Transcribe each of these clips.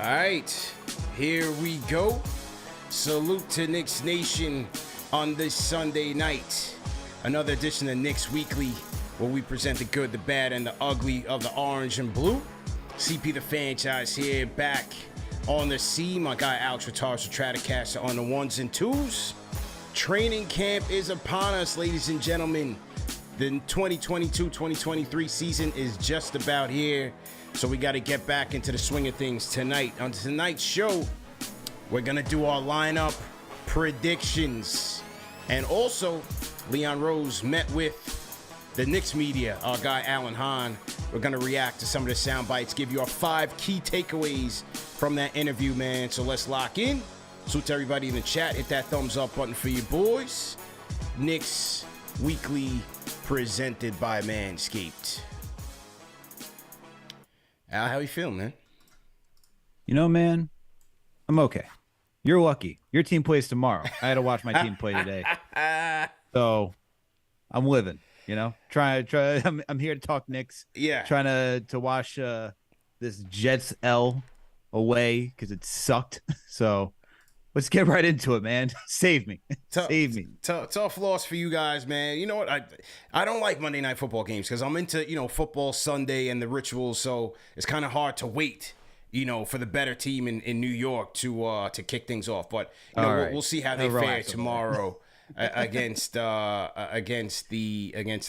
All right, here we go. Salute to Knicks Nation on this Sunday night. Another edition of Knicks Weekly, where we present the good, the bad, and the ugly of the orange and blue. CP the franchise here, back on the scene. My guy Alex Ratar's the Stratocaster on the ones and twos. Training camp is upon us, ladies and gentlemen. The 2022-2023 season is just about here. So we got to get back into the swing of things tonight. On tonight's show, we're going to do our lineup predictions. And also, Leon Rose met with the Knicks media, our guy Alan Hahn. We're going to react to some of the sound bites, give you our 5 key takeaways from that interview, man. So let's lock in. Salute to everybody in the chat. Hit that thumbs up button for you boys. Knicks Weekly presented by Manscaped. Al, how you feeling, man? You know, man, I'm okay. You're lucky. Your team plays tomorrow. I had to watch my team play today. So I'm living, you know, try. I'm here to talk Knicks. Yeah. Trying to watch this Jets L away because it sucked. So let's get right into it, man. Save me. Save me. Tough loss for you guys, man. You know what? I don't like Monday Night Football games because I'm into, football Sunday and the rituals. So it's kind of hard to wait, for the better team in New York to kick things off. But we'll see how they fare tomorrow against the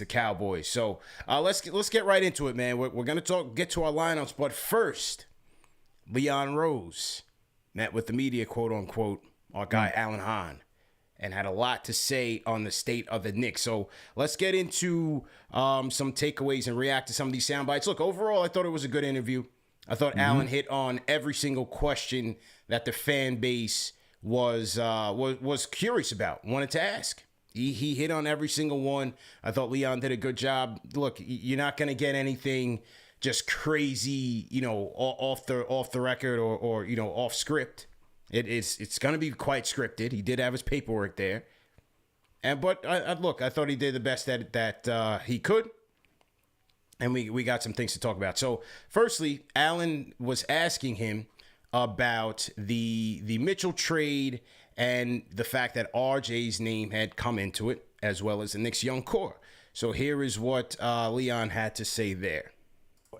Cowboys. So let's get right into it, man. We're gonna get to our lineups, but first, Leon Rose met with the media, quote unquote, our guy Alan Hahn, and had a lot to say on the state of the Knicks. So let's get into some takeaways and react to some of these sound bites. Look, overall, I thought it was a good interview. I thought Alan hit on every single question that the fan base was curious about, wanted to ask. He hit on every single one. I thought Leon did a good job. Look, you're not going to get anything just crazy, off the record or off script. It's going to be quite scripted. He did have his paperwork there. But I thought he did the best that he could. And we got some things to talk about. So firstly, Alan was asking him about the Mitchell trade and the fact that RJ's name had come into it, as well as the Knicks young core. So here is what Leon had to say there.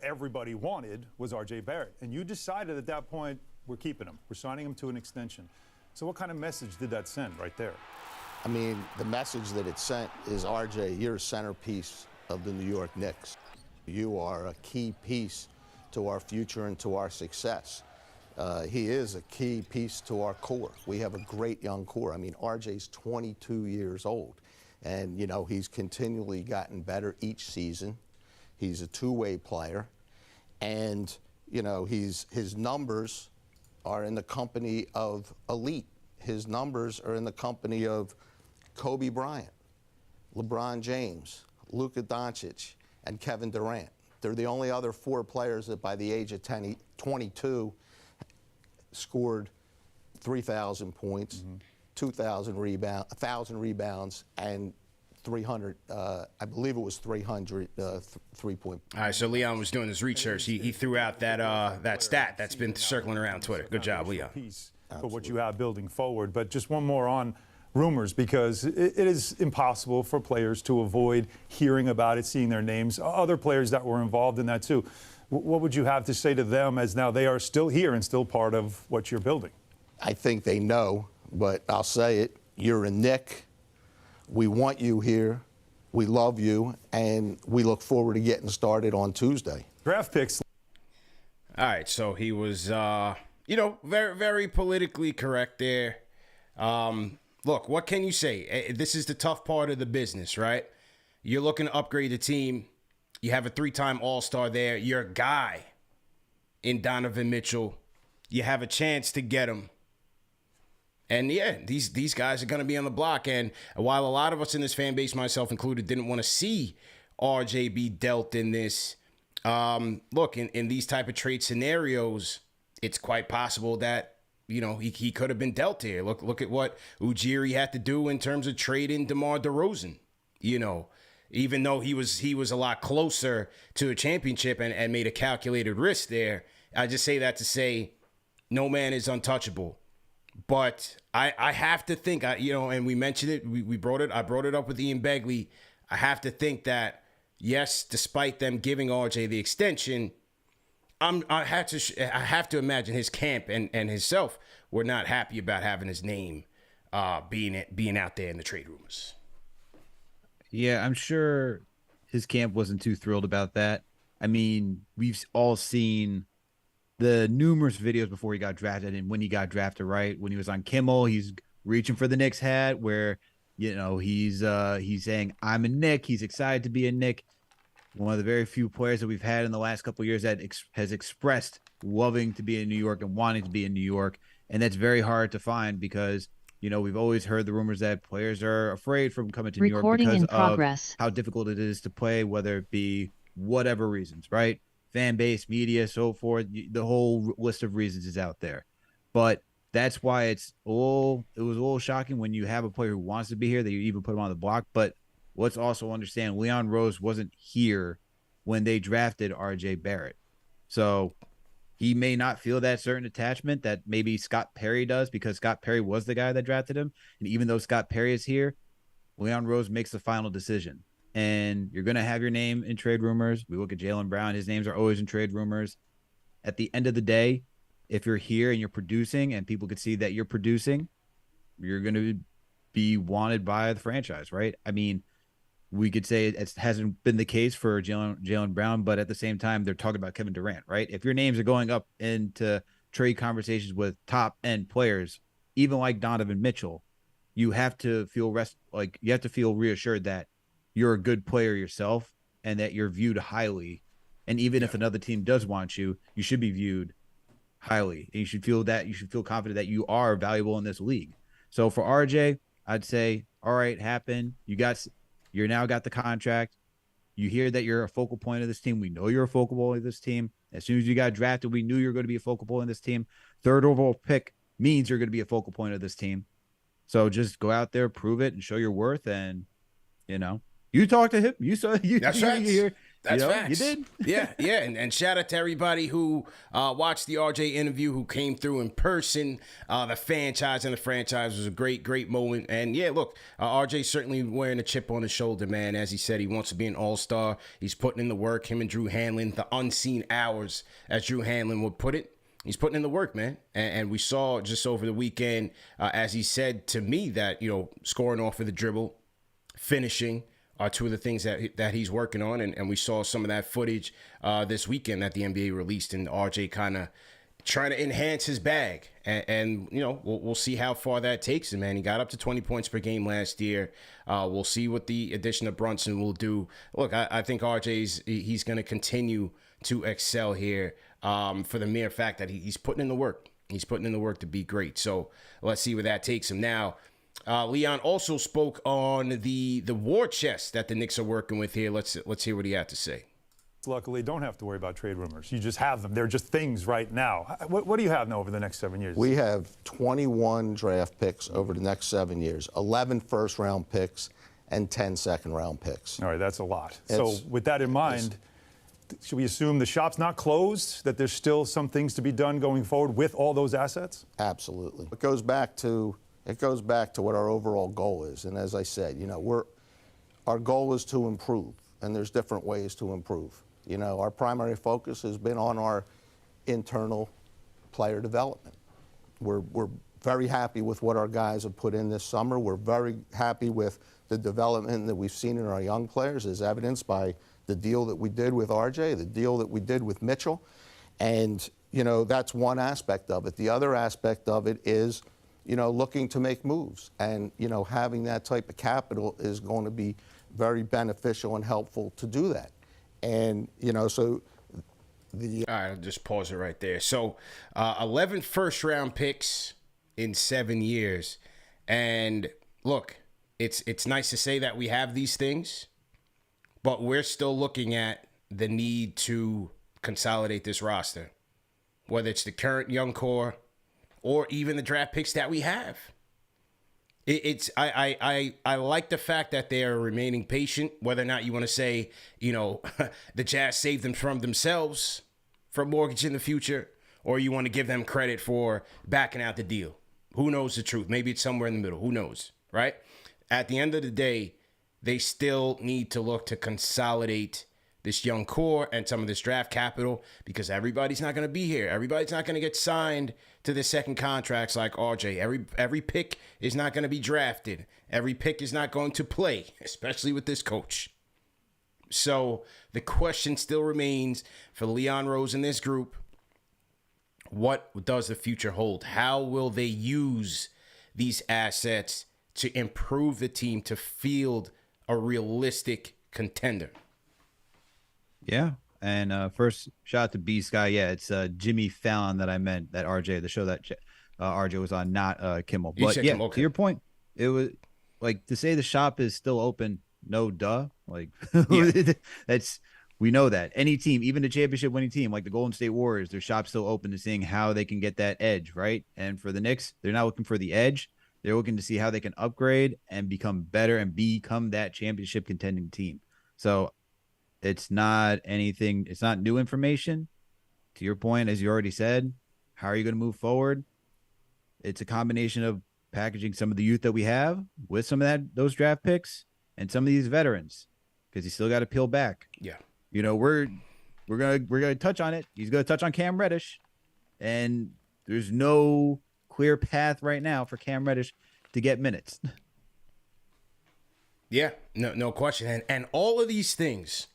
Everybody wanted was R.J. Barrett. And you decided at that point, we're keeping him. We're signing him to an extension. So what kind of message did that send right there? I mean, the message that it sent is, R.J., you're a centerpiece of the New York Knicks. You are a key piece to our future and to our success. He is a key piece to our core. We have a great young core. I mean, R.J.'s 22 years old. And, he's continually gotten better each season. He's a two-way player, and his numbers are in the company of elite. His numbers are in the company of Kobe Bryant, LeBron James, Luka Doncic, and Kevin Durant. They're the only other 4 players that by the age of 22 scored 3,000 points, 2,000 rebounds, 1,000 rebounds, and 300, I believe it was 300 3-point. All right, so Leon was doing his research. He threw out that stat that's been circling around Twitter. Good job, Leon. For what you have building forward. But just one more on rumors, because it is impossible for players to avoid hearing about it, seeing their names. Other players that were involved in that too. What would you have to say to them as now they are still here and still part of what you're building? I think they know, but I'll say it. You're a Knick. We want you here. We love you, and we look forward to getting started on Tuesday. Draft picks. All right, so he was, very, very politically correct there. Look, what can you say? This is the tough part of the business, right? You're looking to upgrade the team. You have a 3-time All-Star there. You're a guy in Donovan Mitchell. You have a chance to get him. And yeah, these guys are going to be on the block. And while a lot of us in this fan base, myself included, didn't want to see RJ be dealt in this, look, in these type of trade scenarios, it's quite possible that, he could have been dealt here. Look at what Ujiri had to do in terms of trading DeMar DeRozan, even though he was a lot closer to a championship and made a calculated risk there. I just say that to say, No man is untouchable. But I have to think, and we mentioned it, I brought it up with Ian Begley. I have to think that, yes, despite them giving RJ the extension, I have to imagine his camp and himself were not happy about having his name being out there in the trade rumors. Yeah, I'm sure his camp wasn't too thrilled about that. I mean, we've all seen the numerous videos before he got drafted and when he got drafted, right? When he was on Kimmel, he's reaching for the Knicks hat where, he's saying, I'm a Knick. He's excited to be a Knick. One of the very few players that we've had in the last couple of years that has expressed loving to be in New York and wanting to be in New York. And that's very hard to find because, we've always heard the rumors that players are afraid from coming to New York because of how difficult it is to play, whether it be whatever reasons, right? Fan base, media, so forth. The whole list of reasons is out there. But that's why it was a little shocking when you have a player who wants to be here that you even put him on the block. But let's also understand Leon Rose wasn't here when they drafted RJ Barrett. So he may not feel that certain attachment that maybe Scott Perry does because Scott Perry was the guy that drafted him. And even though Scott Perry is here, Leon Rose makes the final decision. And you're going to have your name in trade rumors. We look at Jaylen Brown. His names are always in trade rumors. At the end of the day, if you're here and you're producing and people could see that you're producing, you're going to be wanted by the franchise, right? I mean, we could say it hasn't been the case for Jaylen Brown, but at the same time, they're talking about Kevin Durant, right? If your names are going up into trade conversations with top-end players, even like Donovan Mitchell, you have to feel reassured that you're a good player yourself and that you're viewed highly. And even if another team does want you, you should be viewed highly. And you should feel confident that you are valuable in this league. So for RJ, I'd say, all right, happen. You're now got the contract. You hear that you're a focal point of this team. We know you're a focal point of this team. As soon as you got drafted, we knew you were going to be a focal point of this team. Third overall pick means you're going to be a focal point of this team. So just go out there, prove it, and show your worth. And, you talk to him. You saw you. That's right. That's facts. You did. Yeah. And shout out to everybody who watched the RJ interview, who came through in person. The franchise was a great moment. And yeah, look, RJ certainly wearing a chip on his shoulder, man. As he said, he wants to be an all-star. He's putting in the work. Him and Drew Hanlon, the unseen hours, as Drew Hanlon would put it. He's putting in the work, man. And we saw just over the weekend, as he said to me, that, scoring off of the dribble, finishing, are two of the things that he's working on. And we saw some of that footage this weekend that the NBA released, and RJ kind of trying to enhance his bag. And we'll see how far that takes him, man. He got up to 20 points per game last year. We'll see what the addition of Brunson will do. Look, I think he's going to continue to excel here for the mere fact that he's putting in the work. He's putting in the work to be great. So let's see where that takes him. Now, Leon also spoke on the war chest that the Knicks are working with here. Let's hear what he had to say. Luckily, don't have to worry about trade rumors. You just have them. They're just things right now. What do you have now over the next 7 years? We have 21 draft picks over the next 7 years, 11 first-round picks, and 10 second-round picks. All right, that's a lot. So with that in mind, should we assume the shop's not closed, that there's still some things to be done going forward with all those assets? Absolutely. It goes back to what our overall goal is. And as I said, our goal is to improve, and there's different ways to improve. Our primary focus has been on our internal player development. We're very happy with what our guys have put in this summer. We're very happy with the development that we've seen in our young players, as evidenced by the deal that we did with RJ, the deal that we did with Mitchell. And, that's one aspect of it. The other aspect of it is, looking to make moves. And, having that type of capital is going to be very beneficial and helpful to do that. And, so the... All right, I'll just pause it right there. So 11 first-round picks in 7 years. And look, it's nice to say that we have these things, but we're still looking at the need to consolidate this roster, whether it's the current young core or even the draft picks that we have. I like the fact that they are remaining patient, whether or not you want to say, the Jazz saved them from themselves for mortgage in the future, or you want to give them credit for backing out the deal. Who knows the truth? Maybe it's somewhere in the middle. Who knows, right? At the end of the day, they still need to look to consolidate this young core and some of this draft capital, because everybody's not going to be here. Everybody's not going to get signed to their second contracts like RJ. Every pick is not going to be drafted. Every pick is not going to play, especially with this coach. So the question still remains for Leon Rose and this group: what does the future hold? How will they use these assets to improve the team to field a realistic contender? Yeah. And first, shout out to B Sky. Yeah, it's Jimmy Fallon that I meant, that RJ, the show that RJ was on, not Kimmel. But yeah, Kimmel, okay. To your point, it was like, to say the shop is still open, no duh. Like, yeah. We know that. Any team, even the championship winning team like the Golden State Warriors, their shop's still open to seeing how they can get that edge, right? And for the Knicks, they're not looking for the edge. They're looking to see how they can upgrade and become better and become that championship contending team. So it's not anything. It's not new information. To your point, as you already said, how are you going to move forward? It's a combination of packaging some of the youth that we have with some of those draft picks and some of these veterans, because you still got to peel back. Yeah. You know, we're gonna touch on it. He's gonna touch on Cam Reddish, and there's no clear path right now for Cam Reddish to get minutes. Yeah, no question. And all of these things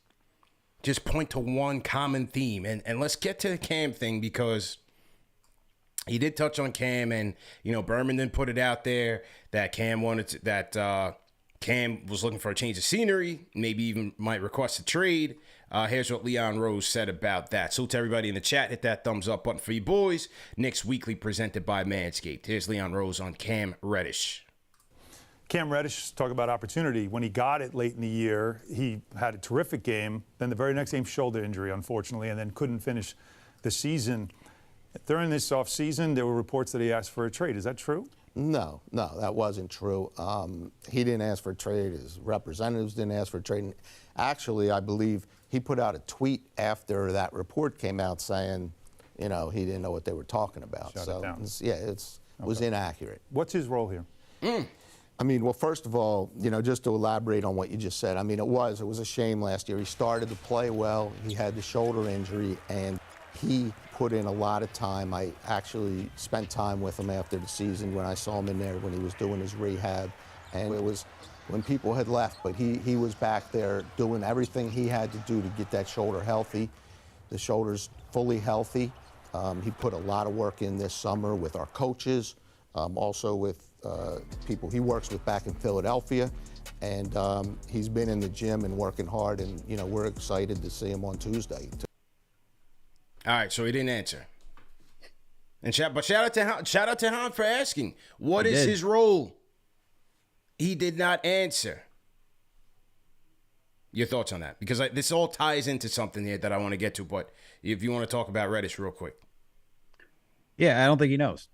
just point to one common theme. And let's get to the Cam thing, because he did touch on Cam, and Berman then put it out there that Cam Cam was looking for a change of scenery, maybe even might request a trade. Here's what Leon Rose said about that. So to everybody in the chat, hit that thumbs up button for you boys. Knicks Weekly presented by Manscaped. Here's Leon Rose on Cam Reddish. Cam Reddish, talk about opportunity. When he got it late in the year, he had a terrific game. Then the very next game, shoulder injury, unfortunately, and then couldn't finish the season. During this offseason, there were reports that he asked for a trade. Is that true? No, that wasn't true. He didn't ask for a trade. His representatives didn't ask for a trade. And actually, I believe he put out a tweet after that report came out saying, he didn't know what they were talking about. Shut it down. It was inaccurate. What's his role here? I mean, well, first of all, just to elaborate on what you just said, I mean, it was a shame last year. He started to play well. He had the shoulder injury, and he put in a lot of time. I actually spent time with him after the season when I saw him in there when he was doing his rehab. And it was when people had left, but he was back there doing everything he had to do to get that shoulder healthy. The shoulder's fully healthy. He put a lot of work in this summer with our coaches, also with people he works with back in Philadelphia. And he's been in the gym and working hard, and we're excited to see him on Tuesday. All right, so he didn't answer. And shout out to Hahn for asking. What is his role? He did not answer. Your thoughts on that? Because this all ties into something here that I want to get to, but if you want to talk about Reddish real quick. Yeah, I don't think he knows.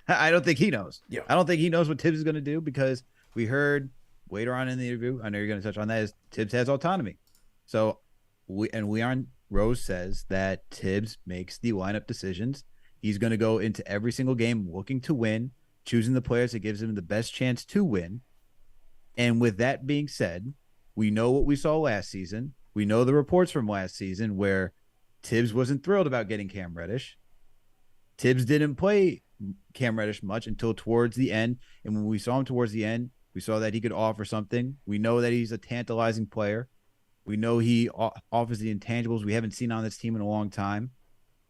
I don't think he knows. Yeah. I don't think he knows what Tibbs is going to do, because we heard later on in the interview, I know you're going to touch on that, is Tibbs has autonomy. So Leon Rose says that Tibbs makes the lineup decisions. He's going to go into every single game looking to win, choosing the players that gives him the best chance to win. And with that being said, we know what we saw last season. We know the reports from last season where Tibbs wasn't thrilled about getting Cam Reddish. Tibbs didn't play Cam Reddish much until towards the end. And when we saw him towards the end, we saw that he could offer something. We know that he's a tantalizing player. We know he offers the intangibles we haven't seen on this team in a long time.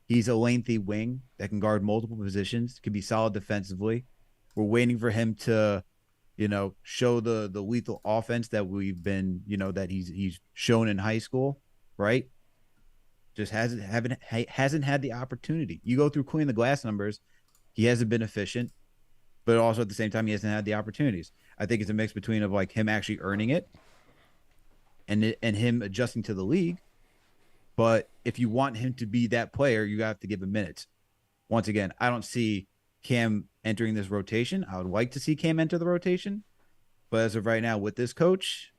He's a lengthy wing that can guard multiple positions, can be solid defensively. We're waiting for him to, show the lethal offense that we've been, that he's shown in high school, right? Just hasn't had the opportunity. You go through clean the glass numbers, he hasn't been efficient, but also at the same time he hasn't had the opportunities. I think it's a mix between of like him actually earning it and him adjusting to the league. But if you want him to be that player, you have to give him minutes. Once again, I don't see Cam entering this rotation. I would like to see Cam enter the rotation. But as of right now, with this coach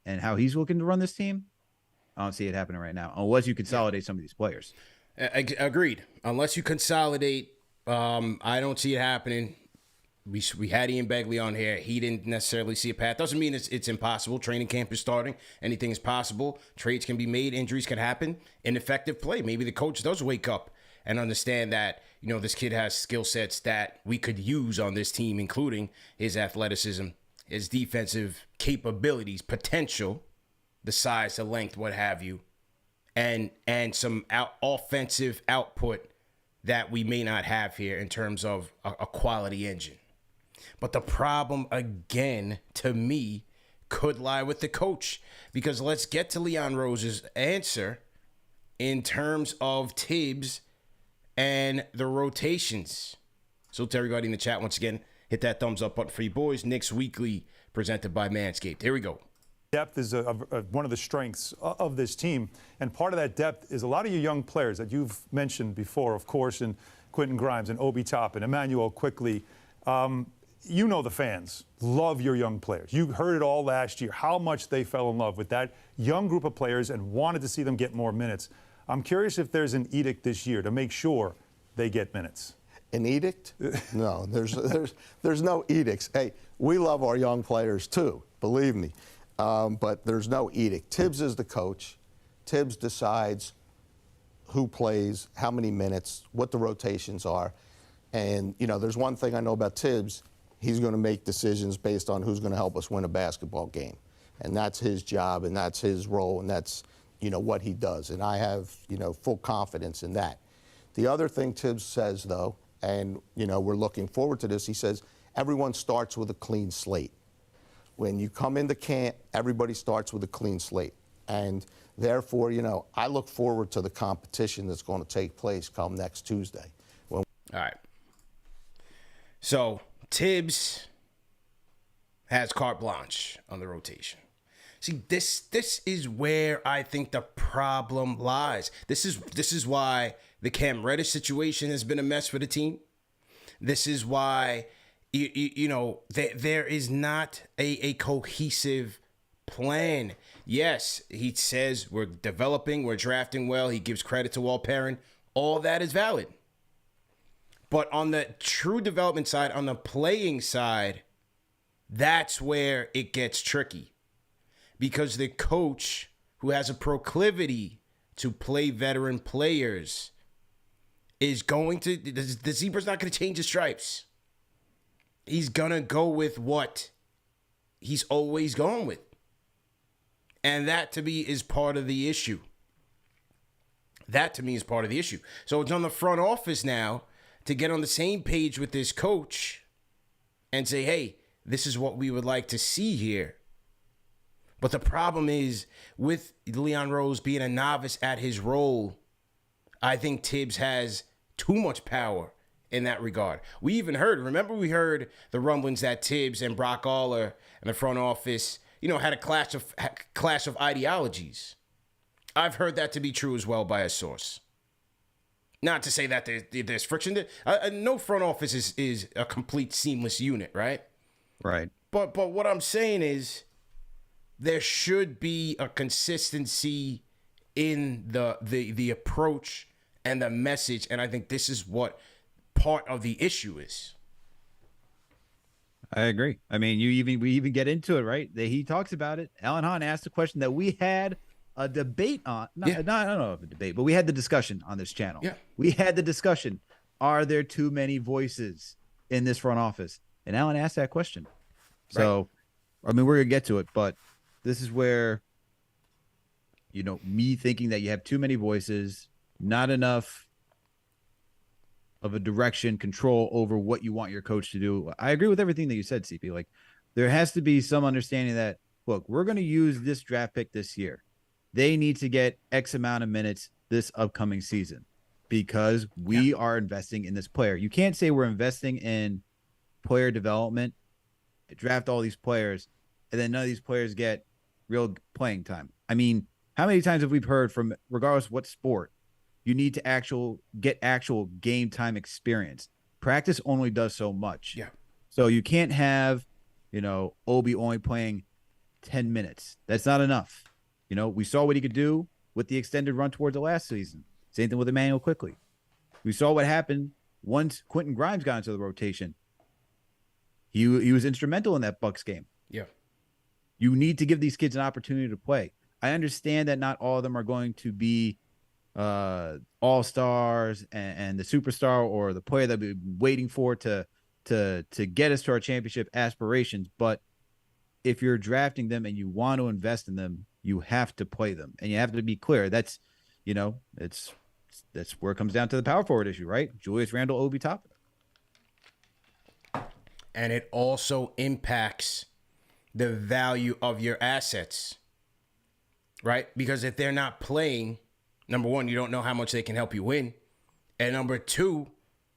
and how he's looking to run this team, I don't see it happening right now, unless you consolidate some of these players. Agreed. Unless you consolidate, I don't see it happening. We had Ian Begley on here. He didn't necessarily see a path. Doesn't mean it's impossible. Training camp is starting. Anything is possible. Trades can be made. Injuries can happen. Ineffective play. Maybe the coach does wake up and understand that, this kid has skill sets that we could use on this team, including his athleticism, his defensive capabilities, potential, the size, the length, what have you, and some offensive output that we may not have here in terms of a quality engine. But the problem, again, to me, could lie with the coach. Because let's get to Leon Rose's answer in terms of Tibbs and the rotations. So to everybody in the chat, once again, hit that thumbs up button for you boys. Knicks Weekly, presented by Manscaped. Here we go. Depth is one of the strengths of this team. And part of that depth is a lot of your young players that you've mentioned before, of course, and Quentin Grimes and Obi Toppin, Emmanuel Quickly. The fans love your young players. You heard it all last year, how much they fell in love with that young group of players and wanted to see them get more minutes. I'm curious if there's an edict this year to make sure they get minutes. An edict? No, there's no edicts. Hey, we love our young players too, believe me. But there's no edict. Tibbs is the coach. Tibbs decides who plays, how many minutes, what the rotations are. And, there's one thing I know about Tibbs. He's going to make decisions based on who's going to help us win a basketball game. And that's his job, and that's his role, and that's, what he does. And I have, full confidence in that. The other thing Tibbs says, though, and, we're looking forward to this, he says everyone starts with a clean slate. When you come into camp, everybody starts with a clean slate. And therefore, I look forward to the competition that's going to take place come next Tuesday. All right. So Tibbs has carte blanche on the rotation. See, this is where I think the problem lies. This is why the Cam Reddish situation has been a mess for the team. This is why there is not a cohesive plan. Yes, he says we're developing, we're drafting well. He gives credit to Walt Perrin. All that is valid. But on the true development side, on the playing side, that's where it gets tricky. Because the coach, who has a proclivity to play veteran players, is going to, the zebra's not going to change his stripes. He's going to go with what he's always gone with. And that, to me, is part of the issue. So it's on the front office now to get on the same page with this coach and say, hey, this is what we would like to see here. But the problem is, with Leon Rose being a novice at his role, I think Tibbs has too much power in that regard. We heard the rumblings that Tibbs and Brock Aller and the front office, had a clash of ideologies. I've heard that to be true as well by a source. Not to say that there's friction. No front office is a complete seamless unit, right? Right. But what I'm saying is there should be a consistency in the approach and the message, and I think this is what part of the issue is. I agree. I mean, we even get into it, right? He talks about it. Alan Hahn asked a question that we had a debate on. I don't know if a debate, but we had the discussion on this channel. Yeah. We had the discussion. Are there too many voices in this front office? And Alan asked that question. So, right. I mean, we're going to get to it, but this is where, me thinking that you have too many voices, not enough of a direction, control over what you want your coach to do. I agree with everything that you said, CP. Like, there has to be some understanding that, look, we're going to use this draft pick this year. They need to get X amount of minutes this upcoming season because we are investing in this player. You can't say we're investing in player development, draft all these players, and then none of these players get real playing time. I mean, how many times have we heard from, regardless of what sport, you need to get actual game time experience. Practice only does so much. Yeah. So you can't have, Obi only playing 10 minutes. That's not enough. We saw what he could do with the extended run towards the last season. Same thing with Emmanuel Quickly. We saw what happened once Quentin Grimes got into the rotation. He was instrumental in that Bucks game. Yeah. You need to give these kids an opportunity to play. I understand that not all of them are going to be all-stars and the superstar or the player that we've been waiting for to get us to our championship aspirations. But if you're drafting them and you want to invest in them, you have to play them. And you have to be clear. That's where it comes down to the power forward issue, right? Julius Randle, Obi Toppin. And it also impacts the value of your assets, right? Because if they're not playing, number one, you don't know how much they can help you win. And number two,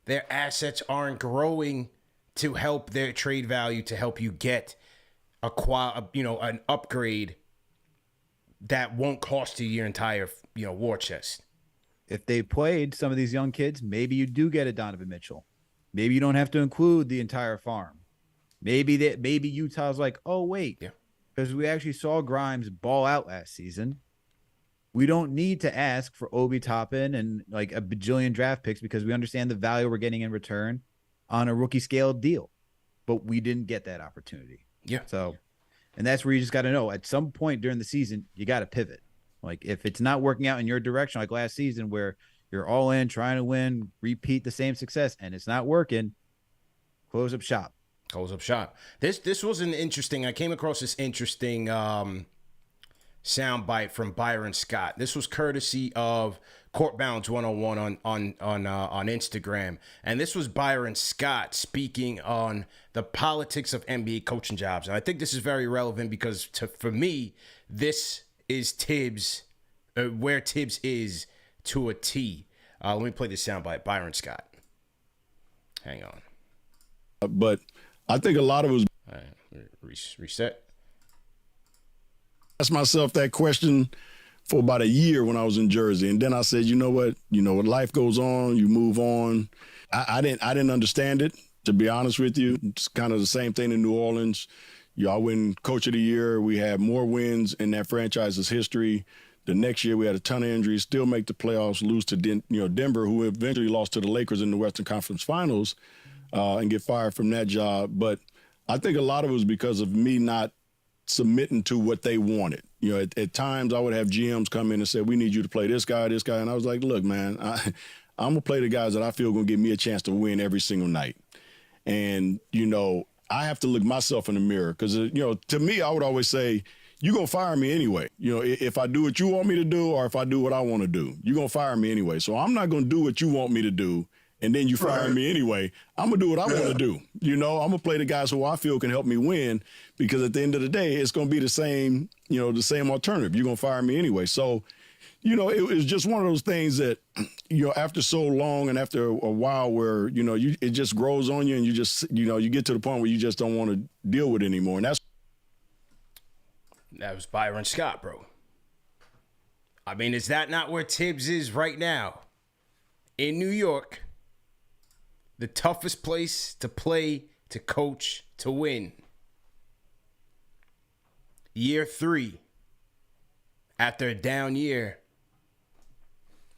their assets aren't growing to help their trade value, to help you get an upgrade that won't cost you your entire, war chest. If they played some of these young kids, maybe you do get a Donovan Mitchell. Maybe you don't have to include the entire farm. Maybe Utah's like, oh, wait, because we actually saw Grimes ball out last season. We don't need to ask for Obi Toppin and like a bajillion draft picks because we understand the value we're getting in return on a rookie scale deal. But we didn't get that opportunity. Yeah. So, and that's where you just got to know at some point during the season, you got to pivot. Like if it's not working out in your direction, like last season where you're all in trying to win, repeat the same success, and it's not working, close up shop. Close up shop. This was an interesting. I came across this interesting soundbite from Byron Scott. This was courtesy of Court Balance 101 on Instagram, and this was Byron Scott speaking on the politics of NBA coaching jobs. And I think this is very relevant because for me, this is Tibbs, where Tibbs is to a T. Let me play this soundbite. Byron Scott. Hang on. But I think a lot of us. All right, reset. Asked myself that question for about a year when I was in Jersey, and then I said, you know what? Life goes on, you move on. I didn't understand it, to be honest with you. It's kind of the same thing in New Orleans. I win Coach of the Year. We had more wins in that franchise's history. The next year, we had a ton of injuries, still make the playoffs, lose to Denver, who eventually lost to the Lakers in the Western Conference Finals, and get fired from that job. But I think a lot of it was because of me not submitting to what they wanted. At times, I would have GMs come in and say, we need you to play this guy. And I was like, look, man, I'm going to play the guys that I feel are going to give me a chance to win every single night. And, I have to look myself in the mirror because, to me, I would always say, you're going to fire me anyway. If I do what you want me to do or if I do what I want to do, you're going to fire me anyway. So I'm not going to do what you want me to do and then you fire me anyway. I'm going to do what I want to do. I'm going to play the guys who I feel can help me win because at the end of the day, it's going to be the same alternative. You're going to fire me anyway. So, it was just one of those things that, after so long and after a while where, it just grows on you and you just, you get to the point where you just don't want to deal with it anymore. And that was Byron Scott, bro. I mean, is that not where Tibbs is right now? In New York, the toughest place to play, to coach, to win. Year 3, after a down year,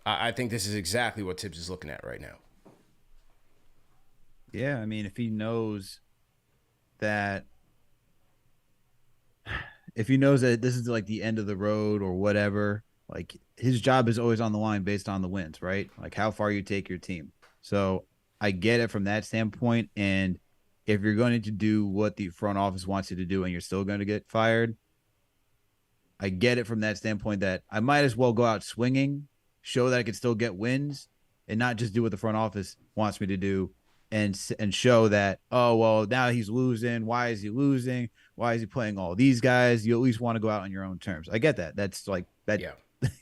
I think this is exactly what Tibbs is looking at right now. Yeah, I mean, if he knows that this is like the end of the road or whatever, like his job is always on the line based on the wins, right? Like how far you take your team. So I get it from that standpoint. And if you're going to do what the front office wants you to do and you're still going to get fired, I get it from that standpoint that I might as well go out swinging, show that I can still get wins and not just do what the front office wants me to do and show that, oh, well, now he's losing. Why is he losing? Why is he playing all these guys? You at least want to go out on your own terms. I get that. That's like that. Yeah.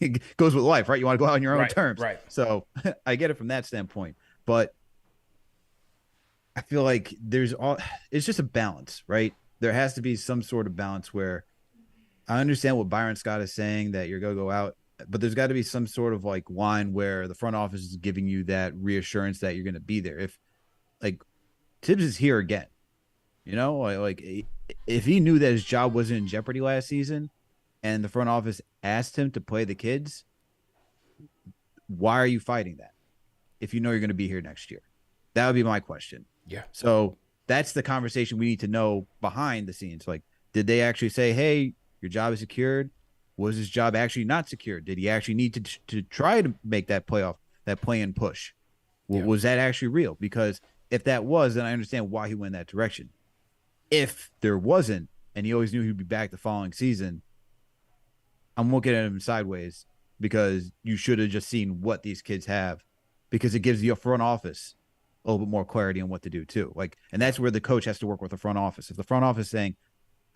It goes with life, right? You want to go out on your own terms. Right. So I get it from that standpoint. But I feel like it's just a balance, right? There has to be some sort of balance where I understand what Byron Scott is saying, that you're going to go out, but there's got to be some sort of like line where the front office is giving you that reassurance that you're going to be there. If like Tibbs is here again, like if he knew that his job wasn't in jeopardy last season and the front office asked him to play the kids, why are you fighting that if you know you're going to be here next year? That would be my question. Yeah. So that's the conversation we need to know behind the scenes. Like, did they actually say, hey, your job is secured? Was his job actually not secured? Did he actually need to try to make that play-in push? Yeah. Was that actually real? Because if that was, then I understand why he went that direction. If there wasn't, and he always knew he'd be back the following season, I'm looking at him sideways, because you should have just seen what these kids have, because it gives the front office a little bit more clarity on what to do too. Like, and that's where the coach has to work with the front office. If the front office is saying,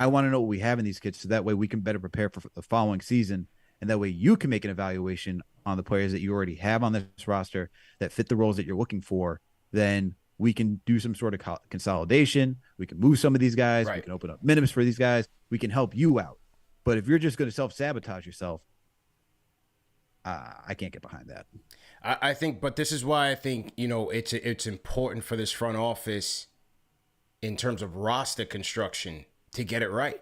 I want to know what we have in these kids, so that way we can better prepare for the following season, and that way you can make an evaluation on the players that you already have on this roster that fit the roles that you're looking for, then we can do some sort of consolidation. We can move some of these guys. Right. We can open up minimums for these guys. We can help you out. But if you're just going to self-sabotage yourself, I can't get behind that. I think, but this is why I think, it's important for this front office in terms of roster construction to get it right.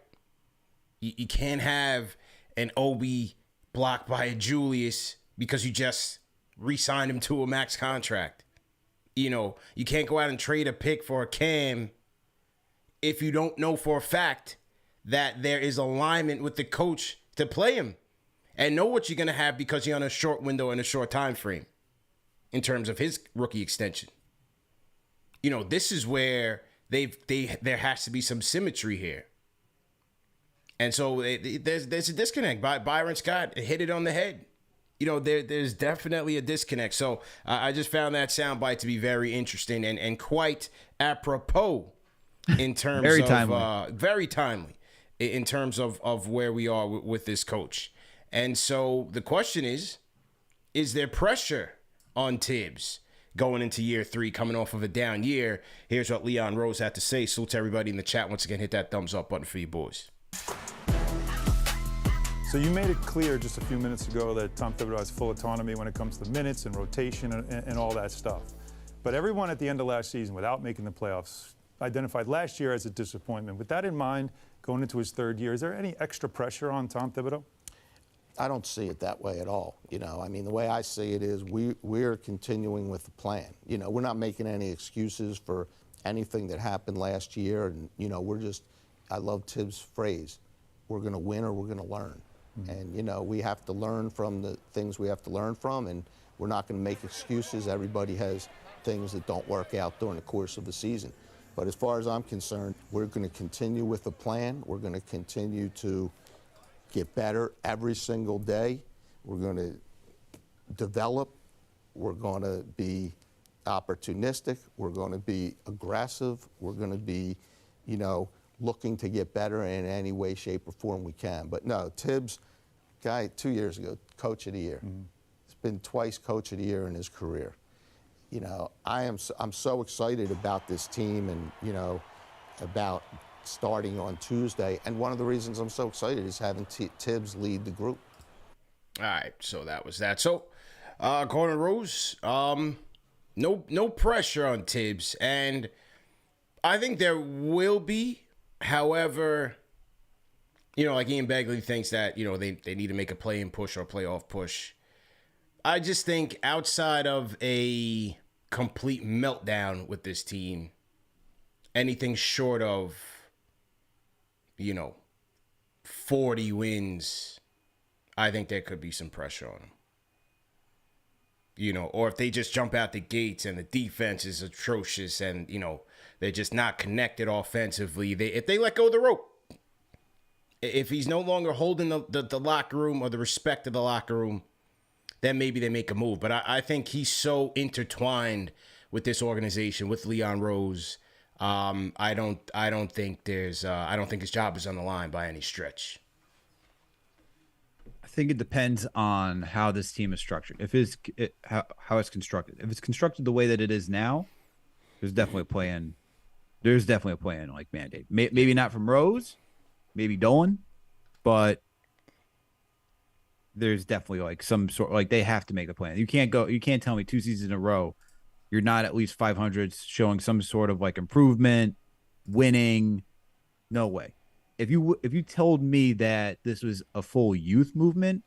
You can't have an Obi blocked by a Julius because you just re-signed him to a max contract. You can't go out and trade a pick for a Cam if you don't know for a fact that there is alignment with the coach to play him and know what you're going to have, because you're on a short window and a short time frame in terms of his rookie extension. This is where there has to be some symmetry here. And so there's a disconnect. Byron Scott hit it on the head. There's definitely a disconnect. So I just found that soundbite to be very interesting and quite apropos in terms very of timely. Very timely in terms of where we are with this coach. And so the question is there pressure on Tibbs going into year 3, coming off of a down year? Here's what Leon Rose had to say. Salute to everybody in the chat. Once again, hit that thumbs up button for you boys. So you made it clear just a few minutes ago that Tom Thibodeau has full autonomy when it comes to minutes and rotation and all that stuff. But everyone at the end of last season, without making the playoffs, identified last year as a disappointment. With that in mind, going into his 3rd year, is there any extra pressure on Tom Thibodeau? I don't see it that way at all. The way I see it is we're continuing with the plan. We're not making any excuses for anything that happened last year. And, I love Tibbs' phrase, we're going to win or we're going to learn. Mm-hmm. And, we have to learn from the things we have to learn from, and we're not going to make excuses. Everybody has things that don't work out during the course of the season. But as far as I'm concerned, we're going to continue with the plan. We're going to continue to get better every single day. We're going to develop. We're going to be opportunistic. We're going to be aggressive. We're going to be, looking to get better in any way, shape, or form we can. But no, Tibbs, guy 2 years ago, Coach of the Year. Mm-hmm. He's been twice Coach of the Year in his career. I'm so excited about this team and, about starting on Tuesday. And one of the reasons I'm so excited is having Tibbs lead the group. All right, so that was that. So, Gordon Rose, no pressure on Tibbs. And I think there will be. However, like Ian Begley thinks that, they need to make a play-in push or a playoff push. I just think outside of a complete meltdown with this team, anything short of, 40 wins, I think there could be some pressure on them. Or if they just jump out the gates and the defense is atrocious and, they're just not connected offensively. If they let go of the rope, if he's no longer holding the locker room or the respect of the locker room, then maybe they make a move. But I think he's so intertwined with this organization, with Leon Rose. I don't think his job is on the line by any stretch. I think it depends on how this team is structured. How it's constructed. If it's constructed the way that it is now, there's definitely a play-in. There's definitely a play-in like mandate. Maybe not from Rose, maybe Dolan, but there's definitely like some sort, like they have to make the plan. You can't tell me 2 seasons in a row you're not at least 500, showing some sort of like improvement, winning. No way. If you told me that this was a full youth movement,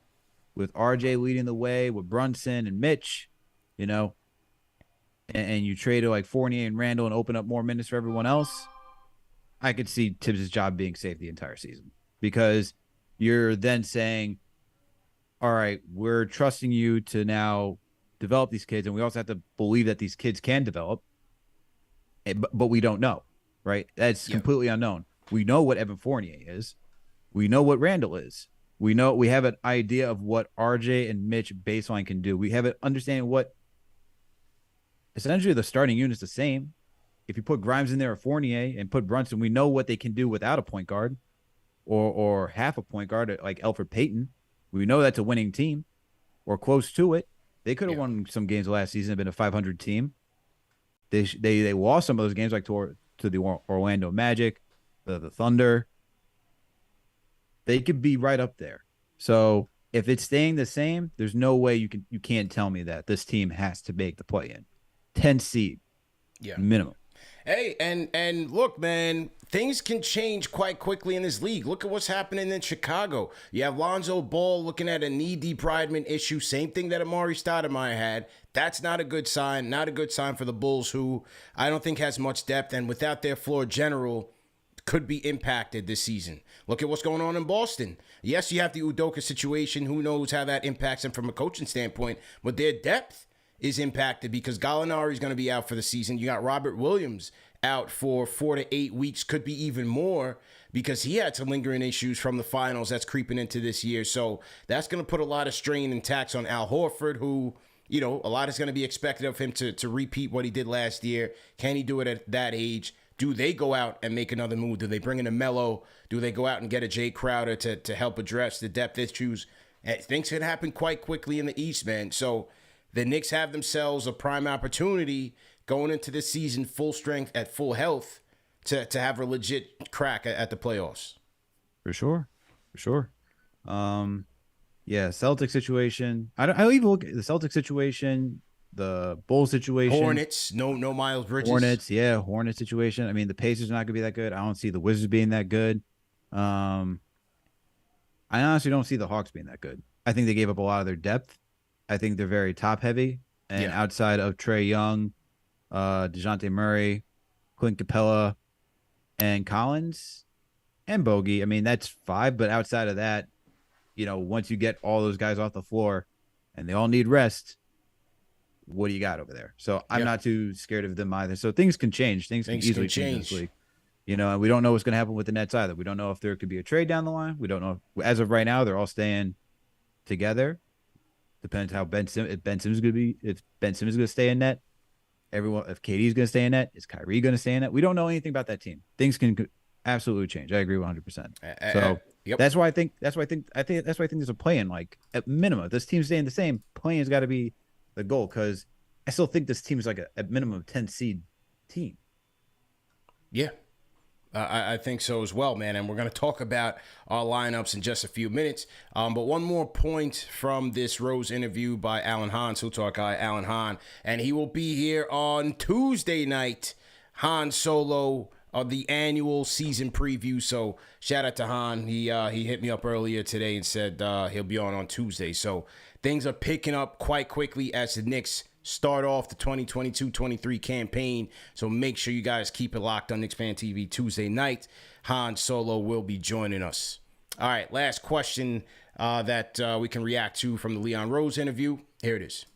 with RJ leading the way, with Brunson and Mitch, you know, and you trade like Fournier and Randall and open up more minutes for everyone else, I could see Tibbs' job being safe the entire season, because you're then saying, all right, we're trusting you to now develop these kids, and we also have to believe that these kids can develop, but we don't know, right? That's completely unknown. We know what Evan Fournier is. We know what Randall is. We have an idea of what RJ and Mitch baseline can do. We have an understanding what essentially the starting unit's the same. If you put Grimes in there or Fournier and put Brunson, we know what they can do without a point guard or half a point guard like Elfrid Payton. We know that's a winning team or close to it. They could have won some games last season, been a 500 team. They lost some of those games like to the Orlando Magic, the Thunder. They could be right up there. So if it's staying the same, there's no way you can't tell me that this team has to make the play-in. 10 seed minimum. Hey, and look, man, things can change quite quickly in this league. Look at what's happening in Chicago. You have Lonzo Ball looking at a knee debridement issue, same thing that Amari Stoudemire had. That's not a good sign. Not a good sign for the Bulls, who I don't think has much depth, and without their floor general, could be impacted this season. Look at what's going on in Boston. Yes, you have the Udoka situation. Who knows how that impacts them from a coaching standpoint, but their depth is impacted because Gallinari is going to be out for the season. You got Robert Williams out for 4 to 8 weeks, could be even more because he had some lingering issues from the finals that's creeping into this year. So that's going to put a lot of strain and tax on Al Horford, who, you know, a lot is going to be expected of him to repeat what he did last year. Can he do it at that age? Do they go out and make another move? Do they bring in a Melo? Do they go out and get a Jay Crowder to help address the depth issues? Things can happen quite quickly in the East, man. So the Knicks have themselves a prime opportunity going into this season full strength at full health to have a legit crack at the playoffs. For sure. Yeah, Celtic situation. I even look at the Celtic situation, the Bulls situation. Hornets, no Miles Bridges. Hornets situation. I mean, the Pacers are not going to be that good. I don't see the Wizards being that good. I honestly don't see the Hawks being that good. I think they gave up a lot of their depth. I think they're very top heavy. And outside of Trae Young, DeJounte Murray, Clint Capella, and Collins, and Bogey, I mean, that's 5. But outside of that, you know, once you get all those guys off the floor and they all need rest, what do you got over there? So I'm not too scared of them either. So things can change. Things can easily change this week. You know, and we don't know what's going to happen with the Nets either. We don't know if there could be a trade down the line. We don't know. As of right now, they're all staying together. Depends how if Ben Simmons is going to stay in net. If KD's going to stay in net, is Kyrie going to stay in net? We don't know anything about that team. Things can absolutely change. I agree 100%. So that's why I think there's a play-in. Like at minimum, if this team's staying the same, play-in's got to be the goal, because I still think this team is like a minimum 10 seed team. Yeah. I think so as well, man. And we're going to talk about our lineups in just a few minutes. But one more point from this Rose interview by Alan Hahn, so talk guy Alan Hahn. And he will be here on Tuesday night, Han Solo, of the annual season preview. So shout out to Han. He hit me up earlier today and said he'll be on Tuesday. So things are picking up quite quickly as the Knicks start off the 2022-23 campaign. So make sure you guys keep it locked on KnicksFanTV Tuesday night. Han Solo will be joining us. All right, last question that we can react to from the Leon Rose interview. Here it is.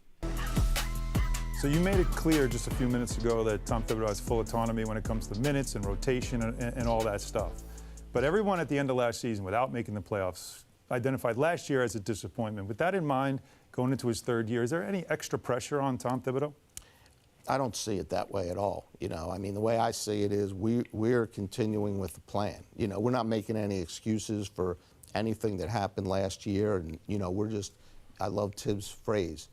So you made it clear just a few minutes ago that Tom Thibodeau has full autonomy when it comes to minutes and rotation and all that stuff. But everyone at the end of last season, without making the playoffs, identified last year as a disappointment. With that in mind, going into his 3rd year, is there any extra pressure on Tom Thibodeau? I don't see it that way at all. You know, I mean, the way I see it is we're continuing with the plan. You know, we're not making any excuses for anything that happened last year. And, you know, I love Tibbs' phrase,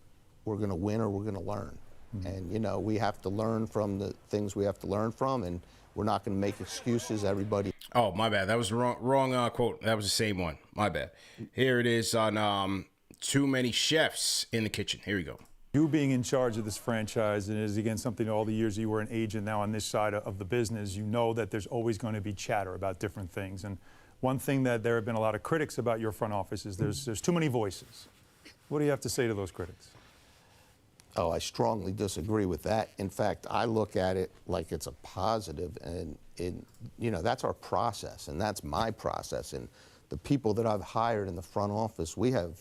we're going to win or we're going to learn. Mm-hmm. And, you know, we have to learn from the things we have to learn from, and we're not going to make excuses. Everybody. Oh, my bad. That was the wrong quote. That was the same one. My bad. Here it is on Too Many Chefs in the Kitchen. Here we go. You being in charge of this franchise, and is again something all the years you were an agent now on this side of the business, you know that there's always going to be chatter about different things. And one thing that there have been a lot of critics about your front office is there's too many voices. What do you have to say to those critics? Oh, I strongly disagree with that. In fact, I look at it like it's a positive, and that's our process, and that's my process. And the people that I've hired in the front office, we have,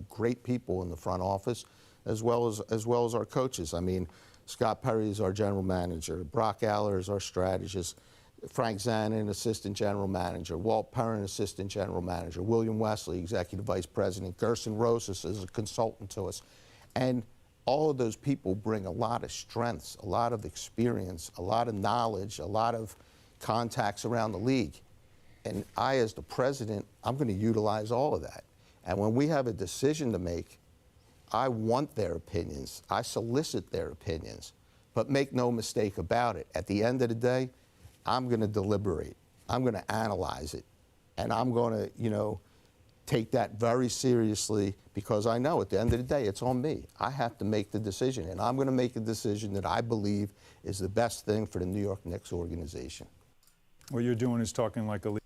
great people in the front office, as well as our coaches. I mean, Scott Perry is our general manager, Brock Aller is our strategist, Frank Zanin, assistant general manager, Walt Perrin, assistant general manager, William Wesley, executive vice president, Gerson Rosas is a consultant to us, and all of those people bring a lot of strengths, a lot of experience, a lot of knowledge, a lot of contacts around the league. And I, as the president, I'm going to utilize all of that. And when we have a decision to make, I want their opinions. I solicit their opinions. But make no mistake about it, at the end of the day, I'm going to deliberate. I'm going to analyze it. And I'm going to, take that very seriously, because I know at the end of the day, it's on me. I have to make the decision, and I'm going to make a decision that I believe is the best thing for the New York Knicks organization. What you're doing is talking like a leader.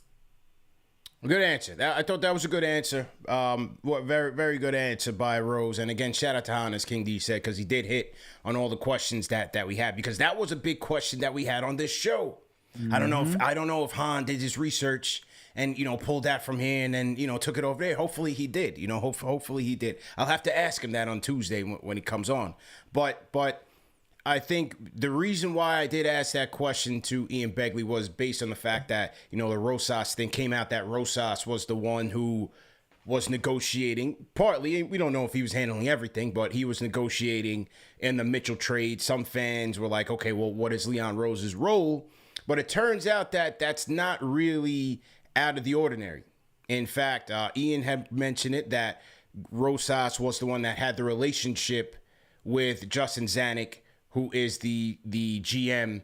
Good answer. I thought that was a good answer. Very, very good answer by Rose. And again, shout out to Hahn, as King D said, because he did hit on all the questions that we had, because that was a big question that we had on this show. Mm-hmm. I don't know if Hahn did his research and pulled that from here and then took it over there. Hopefully he did. Hopefully he did. I'll have to ask him that on Tuesday when he comes on. But I think the reason why I did ask that question to Ian Begley was based on the fact that the Rosas thing came out, that Rosas was the one who was negotiating. Partly, we don't know if he was handling everything, but he was negotiating in the Mitchell trade. Some fans were like, okay, well, what is Leon Rose's role? But it turns out that that's not really out of the ordinary. In fact, Ian had mentioned it, that Rosas was the one that had the relationship with Justin Zanuck, who is the GM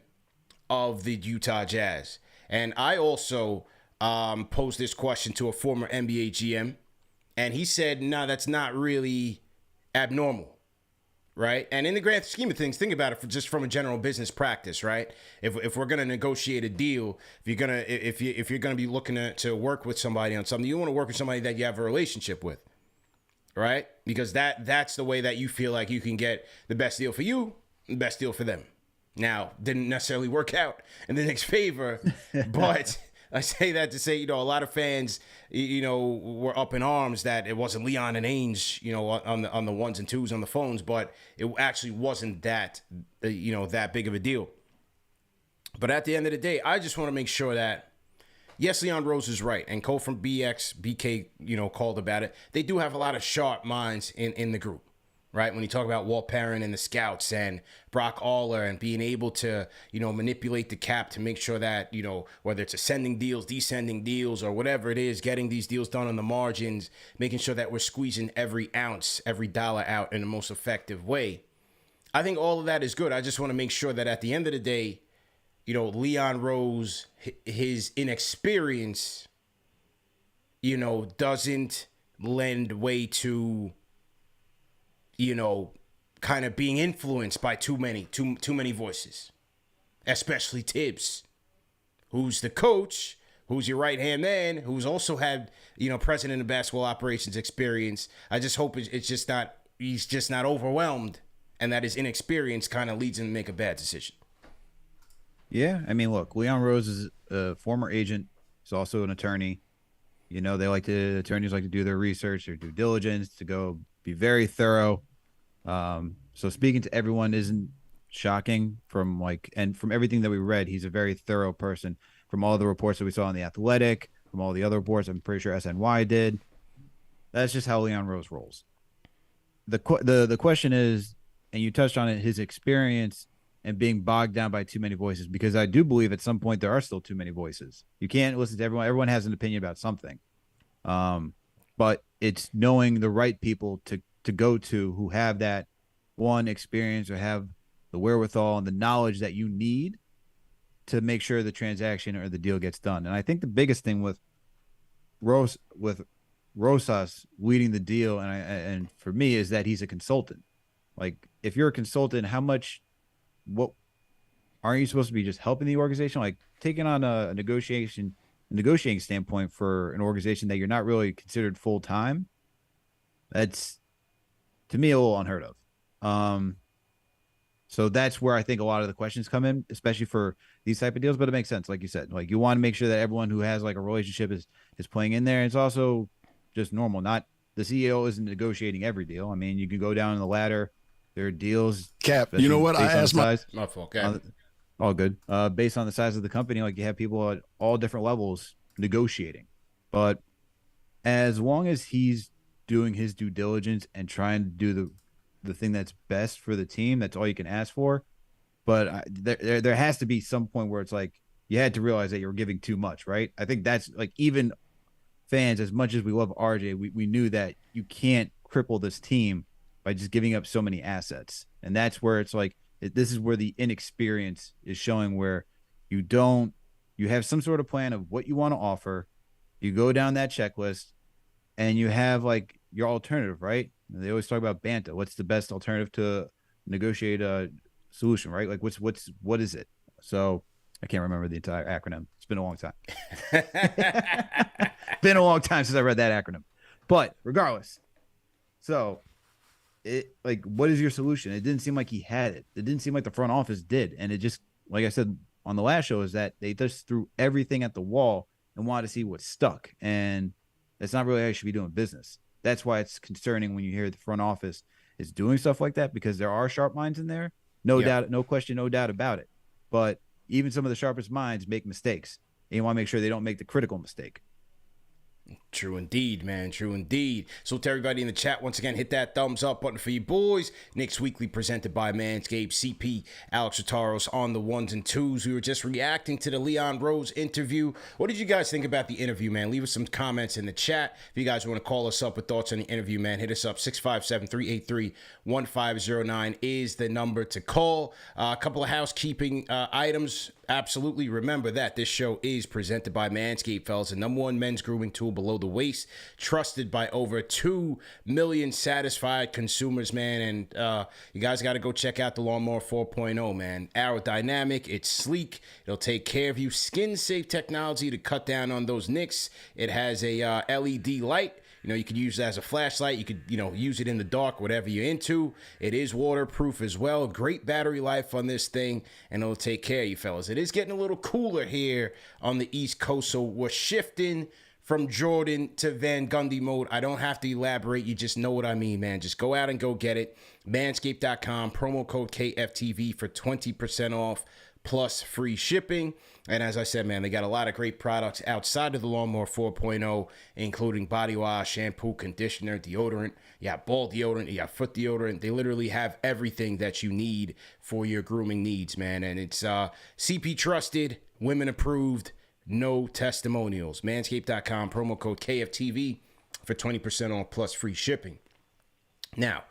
of the Utah Jazz. And I also posed this question to a former NBA GM, and he said, no, that's not really abnormal. Right. And in the grand scheme of things, think about it just from a general business practice. Right. If we're going to negotiate a deal, if you're going to be looking to work with somebody on something, you want to work with somebody that you have a relationship with. Right. Because that's the way that you feel like you can get the best deal for you, the best deal for them. Now, didn't necessarily work out in the Knicks' favor, but I say that to say, a lot of fans, were up in arms that it wasn't Leon and Ainge, on the ones and twos on the phones, but it actually wasn't that, that big of a deal. But at the end of the day, I just want to make sure that, yes, Leon Rose is right, and Cole from BK, called about it. They do have a lot of sharp minds in the group. Right, when you talk about Walt Perrin and the scouts and Brock Aller and being able to, manipulate the cap to make sure that, whether it's ascending deals, descending deals, or whatever it is, getting these deals done on the margins, making sure that we're squeezing every ounce, every dollar out in the most effective way. I think all of that is good. I just want to make sure that at the end of the day, Leon Rose, his inexperience, doesn't lend way to, kind of being influenced by too many voices, especially Tibbs, who's the coach, who's your right-hand man, who's also had, president of basketball operations experience. I just hope he's just not overwhelmed, and that his inexperience kind of leads him to make a bad decision. Yeah, I mean, look, Leon Rose is a former agent. He's also an attorney. Attorneys like to do their research, their due diligence, to go be very thorough. So speaking to everyone isn't shocking from everything that we read. He's a very thorough person. From all the reports that we saw on The Athletic, from all the other reports, I'm pretty sure SNY did. That's just how Leon Rose rolls. The question is, and you touched on it, his experience and being bogged down by too many voices, because I do believe at some point there are still too many voices. You can't listen to everyone. Everyone has an opinion about something. But it's knowing the right people to go to who have that one experience or have the wherewithal and the knowledge that you need to make sure the transaction or the deal gets done. And I think the biggest thing with Rosas leading the deal, and for me, is that he's a consultant. Like, if you're a consultant, what aren't you supposed to be just helping the organization? Like, taking on a negotiating standpoint for an organization that you're not really considered full time. That's to me, a little unheard of. So that's where I think a lot of the questions come in, especially for these type of deals. But it makes sense, like you said. Like you want to make sure that everyone who has like a relationship is playing in there. And it's also just normal. Not the CEO isn't negotiating every deal. I mean, you can go down the ladder. There are deals. Cap, you know what? I asked my fault. All good. Based on the size of the company, like you have people at all different levels negotiating. But as long as he's doing his due diligence and trying to do the thing that's best for the team, that's all you can ask for. But there has to be some point where it's like you had to realize that you're giving too much, right? I think that's like, even fans, as much as we love RJ, we knew that you can't cripple this team by just giving up so many assets. And that's where it's like, this is where the inexperience is showing, where you have some sort of plan of what you want to offer. You go down that checklist and you have like your alternative, right? They always talk about Banta. What's the best alternative to negotiate a solution, right? Like what is it? So I can't remember the entire acronym. It's been a long time. Been a long time since I read that acronym. But regardless, so what is your solution? It didn't seem like he had it. It didn't seem like the front office did. And it just, like I said on the last show, is that they just threw everything at the wall and wanted to see what stuck. And that's not really how you should be doing business. That's why it's concerning when you hear the front office is doing stuff like that, because there are sharp minds in there. No doubt, no question, no doubt about it. But even some of the sharpest minds make mistakes. And you want to make sure they don't make the critical mistake. True indeed, man. True indeed. So to everybody in the chat, once again, hit that thumbs up button for you boys. Knicks Weekly presented by Manscaped. CP Alex Rotaros on the ones and twos. We were just reacting to the Leon Rose interview. What did you guys think about the interview, man? Leave us some comments in the chat. If you guys want to call us up with thoughts on the interview, man, hit us up. 657-383-1509 is the number to call. A couple of housekeeping items. Absolutely remember that this show is presented by Manscaped, fellas, the #1 men's grooming tool below the waist, trusted by over 2 million satisfied consumers, man. And you guys got to go check out the Lawnmower 4.0, man. Aerodynamic, it's sleek, it'll take care of you. Skin safe technology to cut down on those nicks. It has a LED light. You know, you could use it as a flashlight. You could, use it in the dark, whatever you're into. It is waterproof as well. Great battery life on this thing, and it'll take care of you, fellas. It is getting a little cooler here on the East Coast, so we're shifting from Jordan to Van Gundy mode. I don't have to elaborate. You just know what I mean, man. Just go out and go get it. Manscaped.com, promo code KFTV for 20% off plus free shipping. And as I said, man, they got a lot of great products outside of the Lawnmower 4.0, including body wash, shampoo, conditioner, deodorant. You got ball deodorant, you got foot deodorant. They literally have everything that you need for your grooming needs, man. And it's CP trusted, women approved, no testimonials. Manscaped.com, promo code KFTV for 20% off plus free shipping. Now,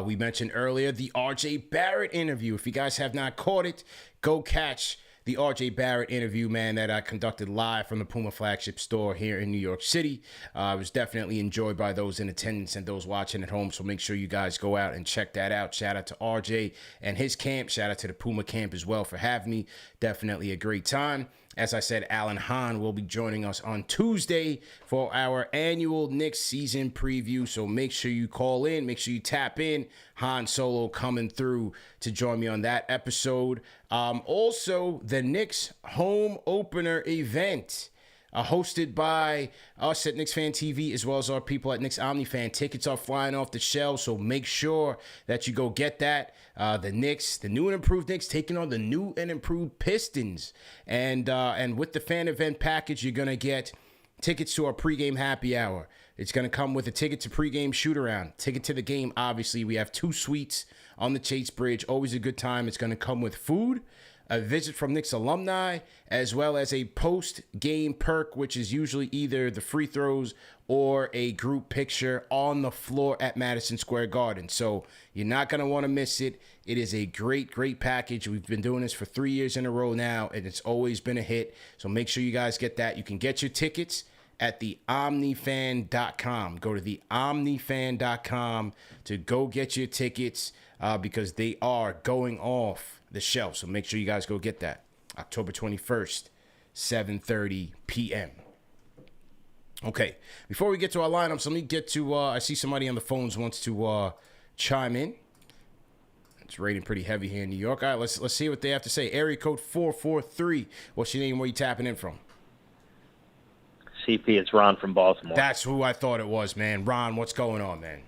we mentioned earlier the RJ Barrett interview. If you guys have not caught it, go catch the RJ Barrett interview, man, that I conducted live from the Puma flagship store here in New York City. It was definitely enjoyed by those in attendance and those watching at home, so make sure you guys go out and check that out. Shout out to RJ and his camp. Shout out to the Puma camp as well for having me. Definitely a great time. As I said, Hahn will be joining us on Tuesday for our annual Knicks season preview. So make sure you call in. Make sure you tap in. Han Solo coming through to join me on that episode. Also, the Knicks home opener event. Hosted by us at KnicksFanTV, as well as our people at Knicks OmniFan. Tickets are flying off the shelves, so make sure that you go get that. The Knicks, the new and improved Knicks, taking on the new and improved Pistons. And with the fan event package, you're going to get tickets to our pregame happy hour. It's going to come with a ticket to pregame shoot-around. Ticket to the game, obviously. We have 2 suites on the Chase Bridge. Always a good time. It's going to come with food, a visit from Knicks alumni, as well as a post-game perk, which is usually either the free throws or a group picture on the floor at Madison Square Garden. So you're not going to want to miss it. It is a great, great package. We've been doing this for 3 years in a row now, and it's always been a hit. So make sure you guys get that. You can get your tickets at the omnifan.com. Go to the omnifan.com to go get your tickets because they are going off the shelf. So make sure you guys go get that. October 21st, 7:30 p.m. Okay, before we get to our lineups, let me get to, I see somebody on the phones wants to chime in. It's raining pretty heavy here in New York. All right, let's see what they have to say. Area code 443. What's your name? Where you tapping in from? CP, it's Ron from Baltimore. That's who I thought it was, man. Ron, what's going on, man?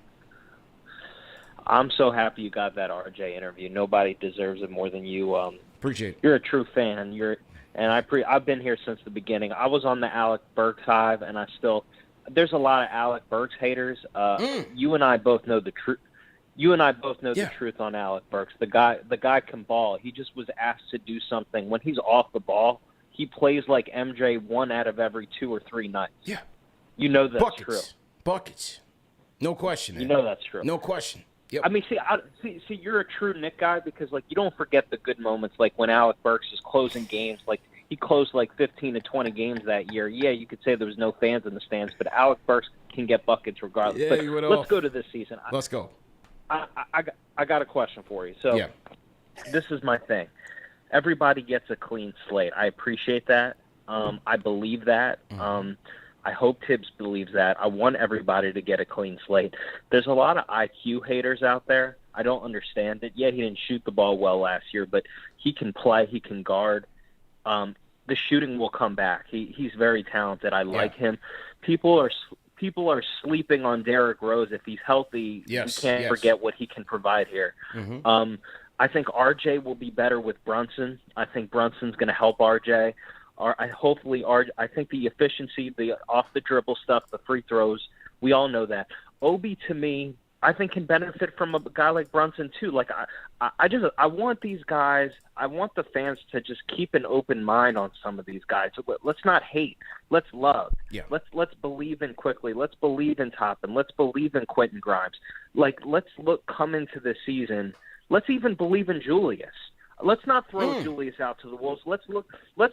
I'm so happy you got that RJ interview. Nobody deserves it more than you. Appreciate it. You're a true fan. I've been here since the beginning. I was on the Alec Burks hive, and there's a lot of Alec Burks haters. You and I both know the truth. You and I both know the truth on Alec Burks. The guy can ball. He just was asked to do something. When he's off the ball, he plays like MJ 1 out of every 2 or 3 nights. Yeah. You know that's true. Buckets. No question. Man. You know that's true. No question. Yep. I mean, see, you're a true Knick guy because, like, you don't forget the good moments, like when Alec Burks is closing games. Like, he closed, like, 15 to 20 games that year. Yeah, you could say there was no fans in the stands, but Alec Burks can get buckets regardless. Yeah, but you went let's off. go to this season. Let's go. I got a question for you. So this is my thing. Everybody gets a clean slate. I appreciate that. I believe that. I hope Tibbs believes that. I want everybody to get a clean slate. There's a lot of IQ haters out there. I don't understand it. Yeah, he didn't shoot the ball well last year, but he can play. He can guard. The shooting will come back. He's very talented. I like him. People are sleeping on Derrick Rose. If he's healthy, you can't forget what he can provide here. I think RJ will be better with Brunson. I think Brunson's going to help RJ. I think the efficiency, the off the dribble stuff, the free throws, we all know that. Obi, to me, I think can benefit from a guy like Brunson too. Like I want these guys. I want the fans to just keep an open mind on some of these guys. Let's not hate. Let's love. Yeah. Let's believe in Quickly. Let's believe in Toppin. Let's believe in Quentin Grimes. Like let's come into this season. Let's even believe in Julius. Let's not throw Julius out to the wolves. Let's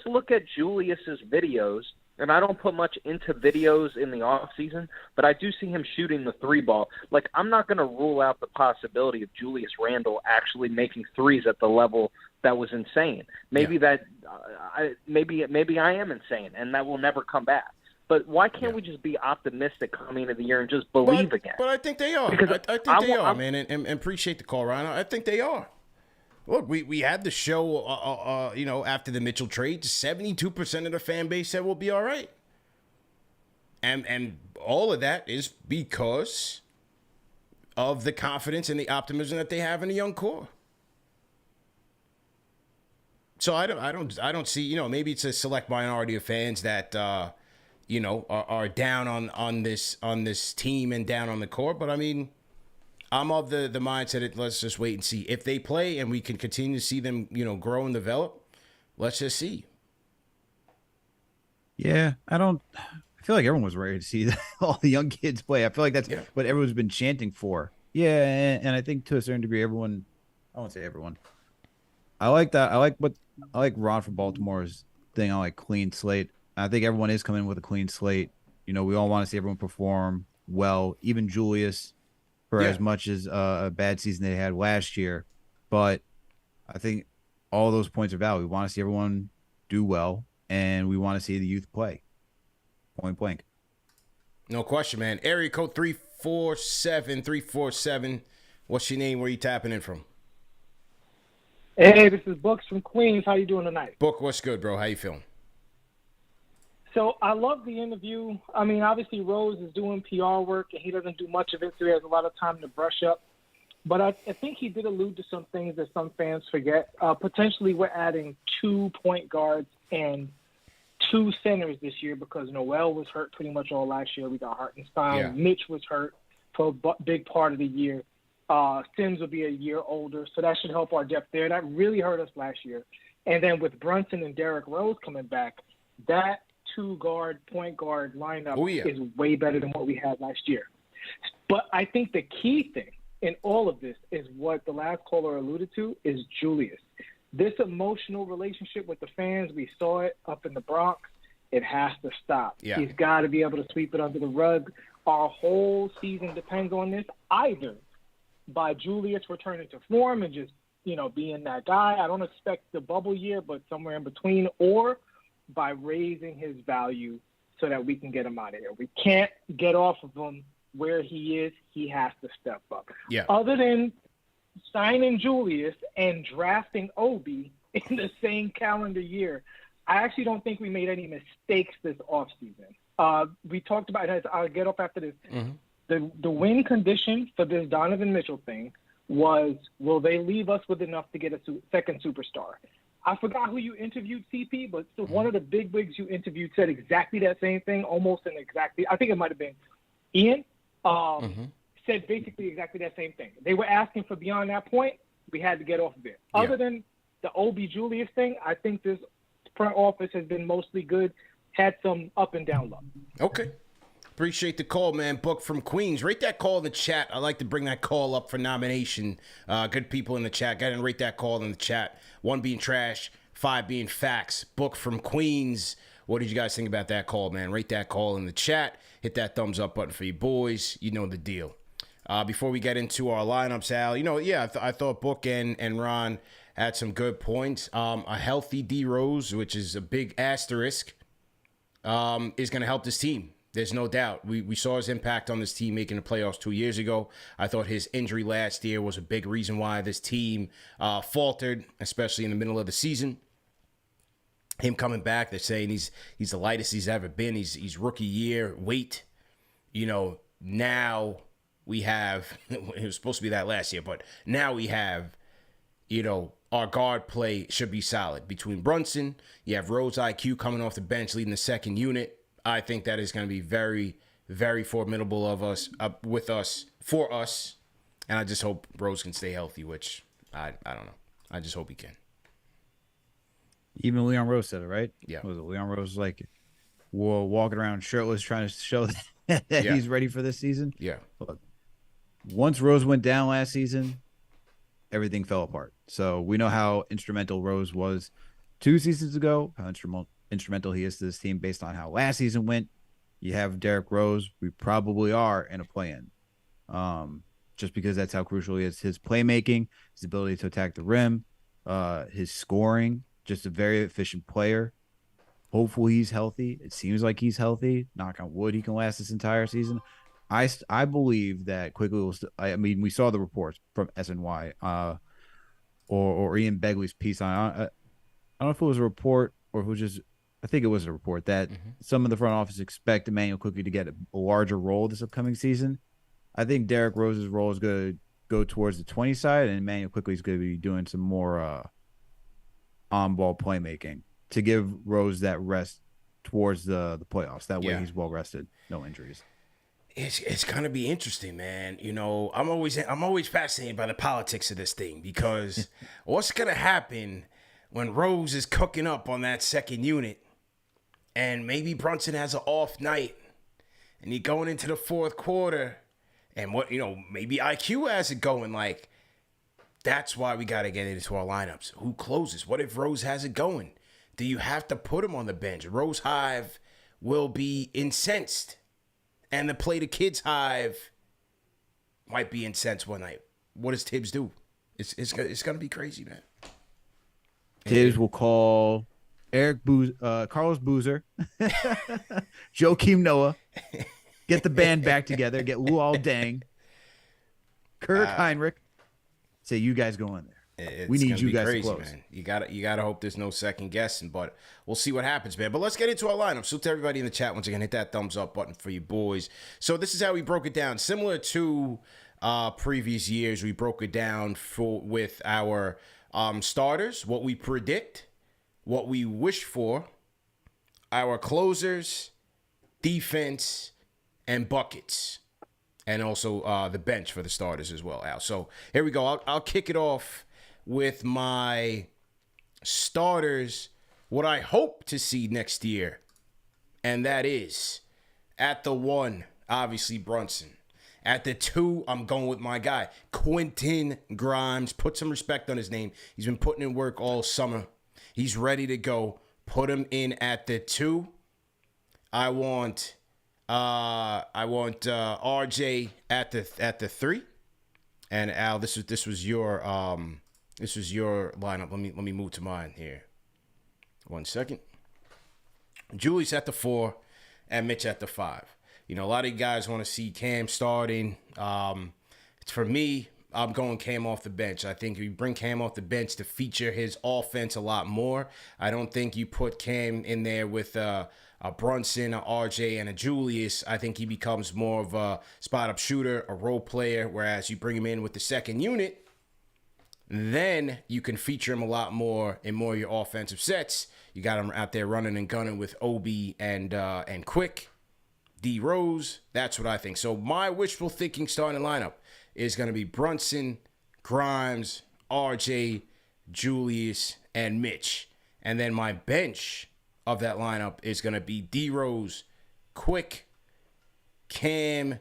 look at Julius's videos. And I don't put much into videos in the off season, but I do see him shooting the 3 ball. Like, I'm not going to rule out the possibility of Julius Randle actually making threes at the level that was insane. Maybe maybe I am insane, and that will never come back. But why can't we just be optimistic coming into the year and just believe again? But I think they are. Because I think they are, man. And appreciate the call, Ryan. I think they are. Look, we had the show, after the Mitchell trade. 72% of the fan base said we'll be all right, and all of that is because of the confidence and the optimism that they have in the young core. So I don't see, maybe it's a select minority of fans that are down on this team and down on the core, but I mean, I'm of the mindset that let's just wait and see. If they play and we can continue to see them, grow and develop, let's just see. Yeah, I feel like everyone was ready to see all the young kids play. I feel like that's what everyone's been chanting for. Yeah, and I think to a certain degree, everyone, I won't say everyone. I like that. I like Ron from Baltimore's thing. I like clean slate. I think everyone is coming with a clean slate. We all want to see everyone perform well, even Julius. For as much as a bad season they had last year. But I think all those points are valid. We want to see everyone do well, and we want to see the youth play. Point blank. No question, man. Area code 347. What's your name? Where you tapping in from? Hey, this is Books from Queens. How you doing tonight? Book, what's good, bro? How you feeling? So I love the interview. I mean, obviously Rose is doing PR work, and he doesn't do much of it, so he has a lot of time to brush up. But I think he did allude to some things that some fans forget. Potentially we're adding 2 point guards and 2 centers this year because Noel was hurt pretty much all last year. We got Hartenstein. Yeah. Mitch was hurt for a big part of the year. Sims will be a year older, so that should help our depth there. That really hurt us last year. And then with Brunson and Derrick Rose coming back, that 2-guard, point guard lineup is way better than what we had last year. But I think the key thing in all of this is what the last caller alluded to is Julius. This emotional relationship with the fans, we saw it up in the Bronx. It has to stop. Yeah. He's got to be able to sweep it under the rug. Our whole season depends on this, either by Julius returning to form and just, being that guy. I don't expect the bubble year, but somewhere in between, or by raising his value so that we can get him out of here. We can't get off of him where he is, he has to step up. Yeah. Other than signing Julius and drafting Obi in the same calendar year, I actually don't think we made any mistakes this offseason. We talked about it. I'll get up after this. Mm-hmm. The win condition for this Donovan Mitchell thing was, will they leave us with enough to get a second superstar? I forgot who you interviewed, CP, but one of the big wigs you interviewed said exactly that same thing, almost in exactly, I think it might have been Ian, said basically exactly that same thing. They were asking for beyond that point, we had to get off of it. Other than the Obi Julius thing, I think this front office has been mostly good, had some up and down luck. Okay. Appreciate the call, man. Book from Queens. Rate that call in the chat. I like to bring that call up for nomination. Good people in the chat. Go ahead and rate that call in the chat. 1 being trash, 5 being facts. Book from Queens. What did you guys think about that call, man? Rate that call in the chat. Hit that thumbs up button for you boys. You know the deal. Before we get into our lineups, Al, I thought Book and Ron had some good points. A healthy D Rose, which is a big asterisk, is going to help this team. There's no doubt. We saw his impact on this team making the playoffs 2 years ago. I thought his injury last year was a big reason why this team faltered, especially in the middle of the season. Him coming back, they're saying he's the lightest he's ever been. He's rookie year weight. Now we have, it was supposed to be that last year, but now we have, our guard play should be solid. Between Brunson, you have Rose IQ coming off the bench leading the second unit. I think that is going to be very, very formidable for us. And I just hope Rose can stay healthy, which I don't know. I just hope he can. Even Leon Rose said it, right? Yeah. Was it Leon Rose walking around shirtless trying to show that he's ready for this season? Yeah. Look, once Rose went down last season, everything fell apart. So we know how instrumental Rose was 2 seasons ago, how instrumental he is to this team based on how last season went. You have Derrick Rose. We probably are in a play-in. Just because that's how crucial he is. His playmaking, his ability to attack the rim, his scoring, just a very efficient player. Hopefully he's healthy. It seems like he's healthy. Knock on wood, he can last this entire season. I believe that quickly will. We saw the reports from SNY or Ian Begley's piece on. I don't know if it was a report or if it was just. I think it was a report that some of the front office expect Emmanuel Quickly to get a larger role this upcoming season. I think Derrick Rose's role is going to go towards the 20 side, and Emmanuel Quickly is going to be doing some more on-ball playmaking to give Rose that rest towards the playoffs. That way he's well rested, no injuries. It's gonna be interesting, man. I'm always fascinated by the politics of this thing because what's gonna happen when Rose is cooking up on that second unit, and maybe Brunson has an off night, and you're going into the fourth quarter, and maybe IQ has it going. Like, that's why we gotta get into our lineups. Who closes? What if Rose has it going? Do you have to put him on the bench? Rose Hive will be incensed. And the play the kids Hive might be incensed one night. What does Tibbs do? It's gonna be crazy, man. Tibbs will call Carlos Boozer, Joakim Noah, get the band back together, get Luol Deng, Kirk Heinrich. Say, you guys go in there. We need you guys crazy, close. Man. You gotta hope there's no second guessing, but we'll see what happens, man. But let's get into our lineup. So to everybody in the chat, once again, hit that thumbs up button for you boys. So this is how we broke it down. Similar to previous years, we broke it down with our starters, what we predict, what we wish for, our closers, defense, and buckets. And also the bench for the starters as well, Al. So here we go. I'll kick it off with my starters, what I hope to see next year. And that is, at the 1, obviously Brunson. At the 2, I'm going with my guy, Quentin Grimes. Put some respect on his name. He's been putting in work all summer. He's ready to go. Put him in at the 2. I want RJ at the 3. And Al, this was your lineup. Let me move to mine here. 1 second. Julius at the 4 and Mitch at the 5. A lot of you guys want to see Cam starting. For me, I'm going Cam off the bench. I think you bring Cam off the bench to feature his offense a lot more. I don't think you put Cam in there with a Brunson, a RJ, and a Julius. I think he becomes more of a spot-up shooter, a role player, whereas you bring him in with the second unit, then you can feature him a lot more in more of your offensive sets. You got him out there running and gunning with Obi and Quick, D Rose. That's what I think. So my wishful thinking starting lineup is going to be Brunson, Grimes, RJ, Julius, and Mitch. And then my bench of that lineup is going to be D Rose, Quick, Cam,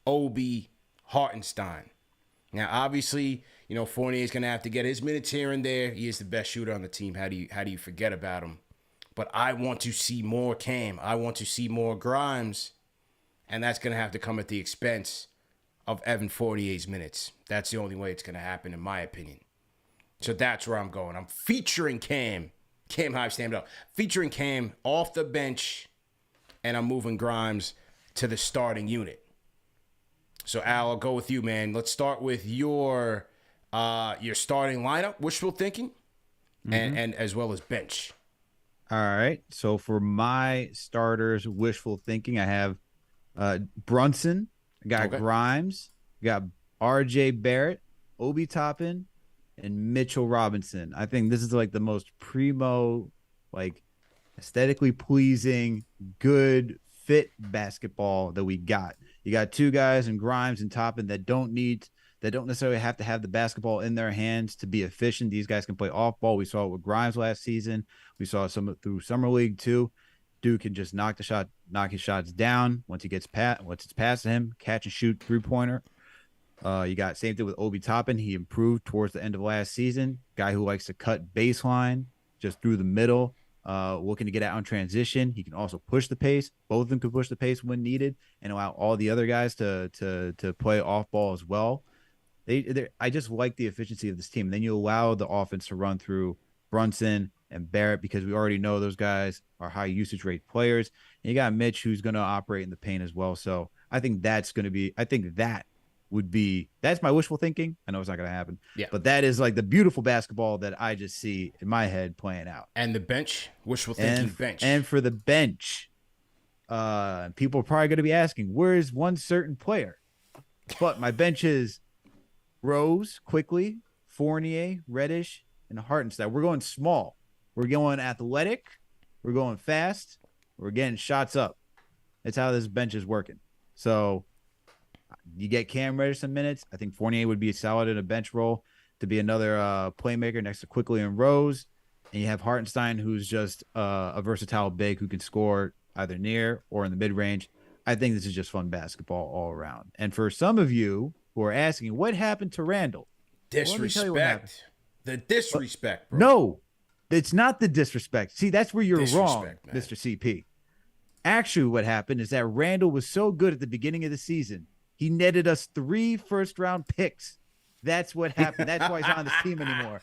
Obi, Hartenstein. Now, obviously, Fournier is going to have to get his minutes here and there. He is the best shooter on the team. How do you forget about him? But I want to see more Cam. I want to see more Grimes. And that's going to have to come at the expense of Evan Fournier's minutes. That's the only way it's going to happen, in my opinion. So that's where I'm going. I'm featuring Cam. Cam Hive, stand up. Featuring Cam off the bench. And I'm moving Grimes to the starting unit. So, Al, I'll go with you, man. Let's start with your starting lineup, wishful thinking, and as well as bench. All right. So for my starters, wishful thinking, I have Brunson, I got Grimes, I got RJ Barrett, Obi Toppin, and Mitchell Robinson. I think this is like the most primo, like aesthetically pleasing, good fit basketball that we got. You got two guys in Grimes and Toppin that don't necessarily have to have the basketball in their hands to be efficient. These guys can play off ball. We saw it with Grimes last season. We saw some through summer league too. Dude can just knock his shots down once it's past him, catch and shoot 3-pointer. You got same thing with Obi Toppin. He improved towards the end of last season. Guy who likes to cut baseline just through the middle, looking to get out on transition. He can also push the pace. Both of them can push the pace when needed and allow all the other guys to play off ball as well. I just like the efficiency of this team. And then you allow the offense to run through Brunson and Barrett because we already know those guys are high usage rate players. And you got Mitch who's going to operate in the paint as well. So I think that's my wishful thinking. I know it's not going to happen. Yeah. But that is like the beautiful basketball that I just see in my head playing out. And the bench, wishful thinking bench. And for the bench, people are probably going to be asking, where is one certain player? But my bench is Rose, Quickly, Fournier, Reddish, and Hartenstein. We're going small. We're going athletic. We're going fast. We're getting shots up. That's how this bench is working. So you get Cam Reddish some minutes. I think Fournier would be solid in a bench role to be another playmaker next to Quickly and Rose. And you have Hartenstein, who's just a versatile big who can score either near or in the mid-range. I think this is just fun basketball all around. And for some of you who are asking, what happened to Randall? Disrespect. The disrespect, bro. No, it's not the disrespect. See, that's where you're wrong, man. Mr. CP. Actually, what happened is that Randall was so good at the beginning of the season. He netted us 3 first-round picks. That's what happened. That's why he's not on this team anymore.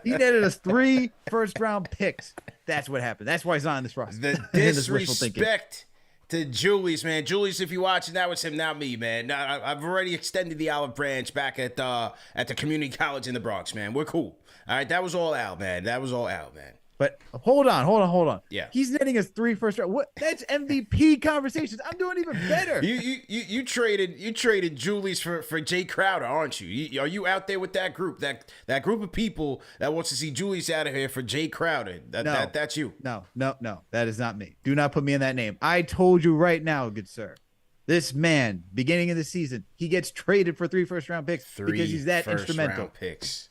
He netted us 3 first-round picks. That's what happened. That's why he's not on this roster. The disrespect to Julius, man. Julius, if you're watching, that was him, not me, man. I've already extended the olive branch back at the community college in the Bronx, man. We're cool. All right, that was all Al, man. But hold on. Yeah. He's netting us 3 first round. What? That's MVP conversations. I'm doing even better. You traded Julius for Jay Crowder, aren't you? Are you out there with that group? That group of people that wants to see Julius out of here for Jay Crowder. That's you. No. That is not me. Do not put me in that name. I told you right now, good sir. This man, beginning of the season, he gets traded for 3 first round picks because he's that instrumental. Picks.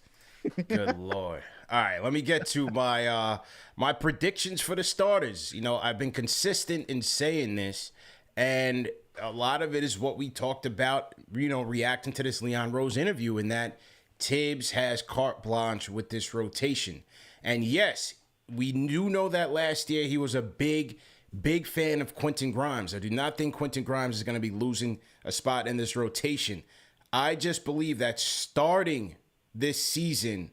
Good Lord. All right, let me get to my predictions for the starters. I've been consistent in saying this, and a lot of it is what we talked about, reacting to this Leon Rose interview, in that Tibbs has carte blanche with this rotation. And yes, we do know that last year he was a big fan of Quentin Grimes. I do not think Quentin Grimes is going to be losing a spot in this rotation. I just believe that starting this season,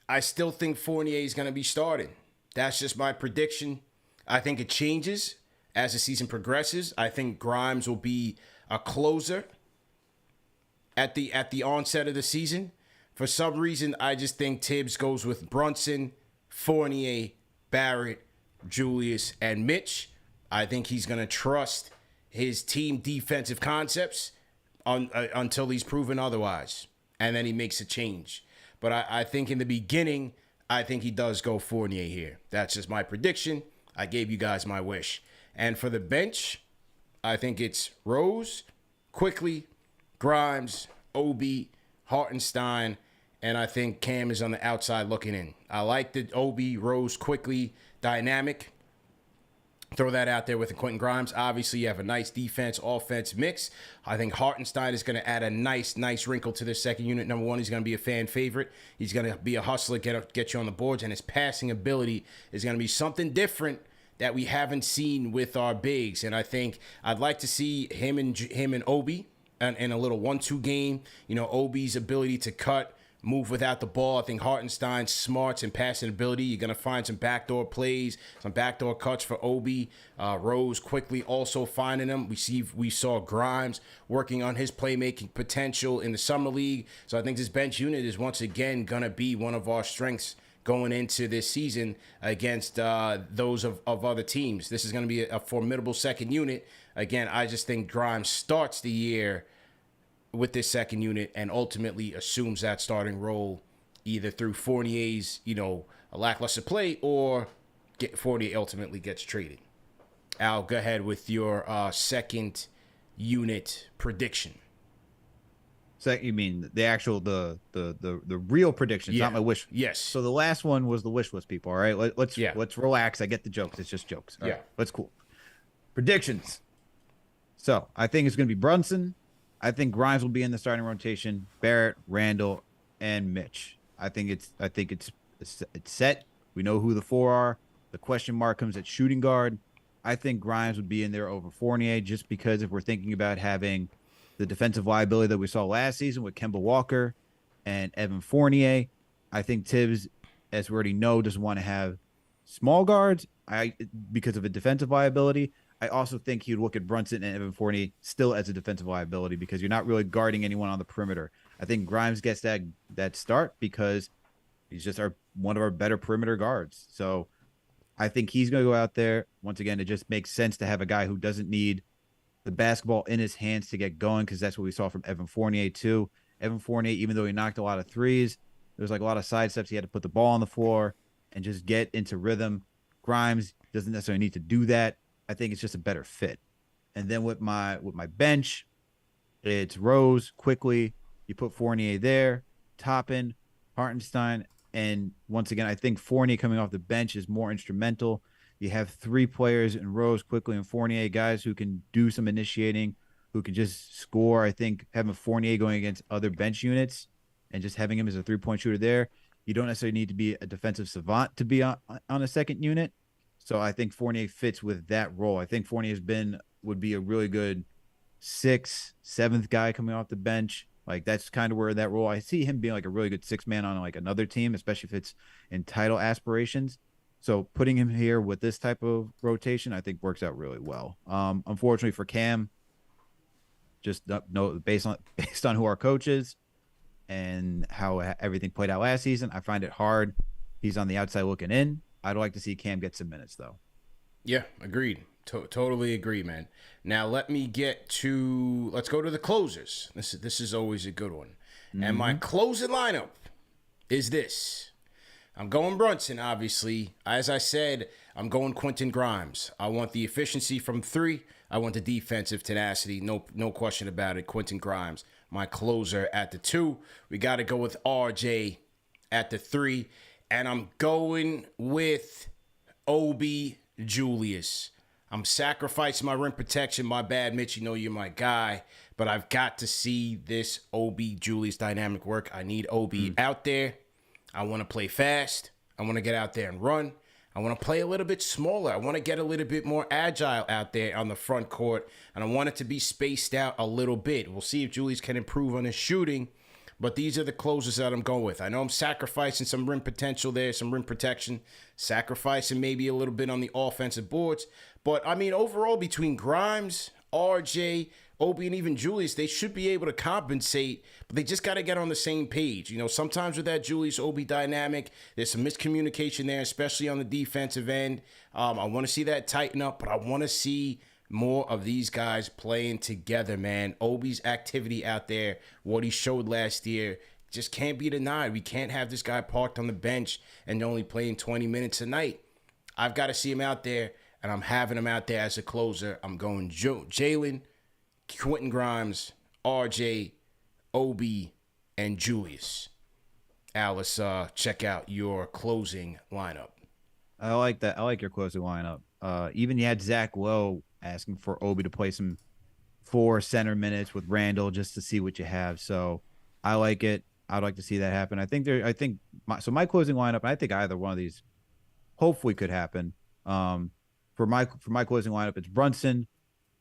I still think Fournier is going to be starting. That's just my prediction. I think it changes as the season progresses. I think Grimes will be a closer at the onset of the season. For some reason, I just think Tibbs goes with Brunson, Fournier, Barrett, Julius, and Mitch. I think he's going to trust his team defensive concepts until he's proven otherwise. And then he makes a change. But I think in the beginning, I think he does go Fournier here. That's just my prediction. I gave you guys my wish. And for the bench, I think it's Rose, Quickly, Grimes, Obi, Hartenstein, and I think Cam is on the outside looking in. I like the Obi, Rose, Quickly dynamic. Throw that out there with the Quentin Grimes. Obviously, you have a nice defense-offense mix. I think Hartenstein is going to add a nice wrinkle to this second unit. Number one, he's going to be a fan favorite. He's going to be a hustler, get you on the boards, and his passing ability is going to be something different that we haven't seen with our bigs. And I think I'd like to see him and Obi in a little 1-2 game. You know, Obi's ability to cut, move without the ball. I think Hartenstein's smarts and passing ability. You're going to find some backdoor plays, some backdoor cuts for Obi. Rose Quickly also finding them. We saw Grimes working on his playmaking potential in the summer league. So I think this bench unit is once again going to be one of our strengths going into this season against those of other teams. This is going to be a formidable second unit. Again, I just think Grimes starts the year with this second unit and ultimately assumes that starting role either through Fournier's, a lackluster play or Fournier ultimately gets traded. Al, go ahead with your second unit prediction. You mean the actual the real predictions, not my wish? Yes. So the last one was the wish list, people. All right, let's relax. I get the jokes. It's just jokes. All right, that's cool. Predictions. So I think it's going to be Brunson. I think Grimes will be in the starting rotation. Barrett, Randall, and Mitch. I think it's set. We know who the four are. The question mark comes at shooting guard. I think Grimes would be in there over Fournier just because if we're thinking about having the defensive liability that we saw last season with Kemba Walker and Evan Fournier, I think Tibbs, as we already know, doesn't want to have small guards because of a defensive liability. I also think he would look at Brunson and Evan Fournier still as a defensive liability because you're not really guarding anyone on the perimeter. I think Grimes gets that start because he's just one of our better perimeter guards. So I think he's going to go out there. Once again, it just makes sense to have a guy who doesn't need the basketball in his hands to get going because that's what we saw from Evan Fournier too. Evan Fournier, even though he knocked a lot of threes, there was like a lot of side steps. He had to put the ball on the floor and just get into rhythm. Grimes doesn't necessarily need to do that. I think it's just a better fit. And then with my bench, it's Rose, Quickly. You put Fournier there, Toppin, Hartenstein, and once again, I think Fournier coming off the bench is more instrumental. You have three players in Rose, Quickly, and Fournier, guys who can do some initiating, who can just score. I think having Fournier going against other bench units and just having him as a three-point shooter there, you don't necessarily need to be a defensive savant to be on a second unit. So I think Fournier fits with that role. I think Fournier would be a really good 6th, 7th guy coming off the bench. Like that's kind of where that role. I see him being like a really good 6th man on like another team, especially if it's in title aspirations. So putting him here with this type of rotation, I think works out really well. Unfortunately for Cam, just based on who our coach is and how everything played out last season, I find it hard. He's on the outside looking in. I'd like to see Cam get some minutes, though. Yeah, agreed. Totally agree, man. Now let's go to the closers. This is always a good one. Mm-hmm. And my closing lineup is this. I'm going Brunson, obviously. As I said, I'm going Quentin Grimes. I want the efficiency from 3. I want the defensive tenacity. No question about it. Quentin Grimes, my closer at the 2. We got to go with RJ at the 3. And I'm going with Obi Julius. I'm sacrificing my rim protection. My bad, Mitch. You know you're my guy. But I've got to see this Obi Julius dynamic work. I need Obi out there. I want to play fast. I want to get out there and run. I want to play a little bit smaller. I want to get a little bit more agile out there on the front court. And I want it to be spaced out a little bit. We'll see if Julius can improve on his shooting. but these are the closers that I'm going with. I know I'm sacrificing some rim potential there, some rim protection, sacrificing maybe a little bit on the offensive boards. But, I mean, overall, between Grimes, RJ, Obi, and even Julius, they should be able to compensate, but they just got to get on the same page. You know, sometimes with that Julius-Obi dynamic, there's some miscommunication there, especially on the defensive end. I want to see that tighten up, but I want to see more of these guys playing together, man. Obi's activity out there, what he showed last year, just can't be denied. We can't have this guy parked on the bench and only playing 20 minutes a night. I've got to see him out there, and I'm having him out there as a closer. I'm going Jalen, Quentin Grimes, RJ, Obi, and Julius. Al, let's check out your closing lineup. I like that. I like your closing lineup. Even you had Zach Lowe asking for Obi to play some 4 center minutes with Randall just to see what you have. So I like it. I'd like to see that happen. My closing lineup, and I think either one of these hopefully could happen. For my closing lineup, it's Brunson,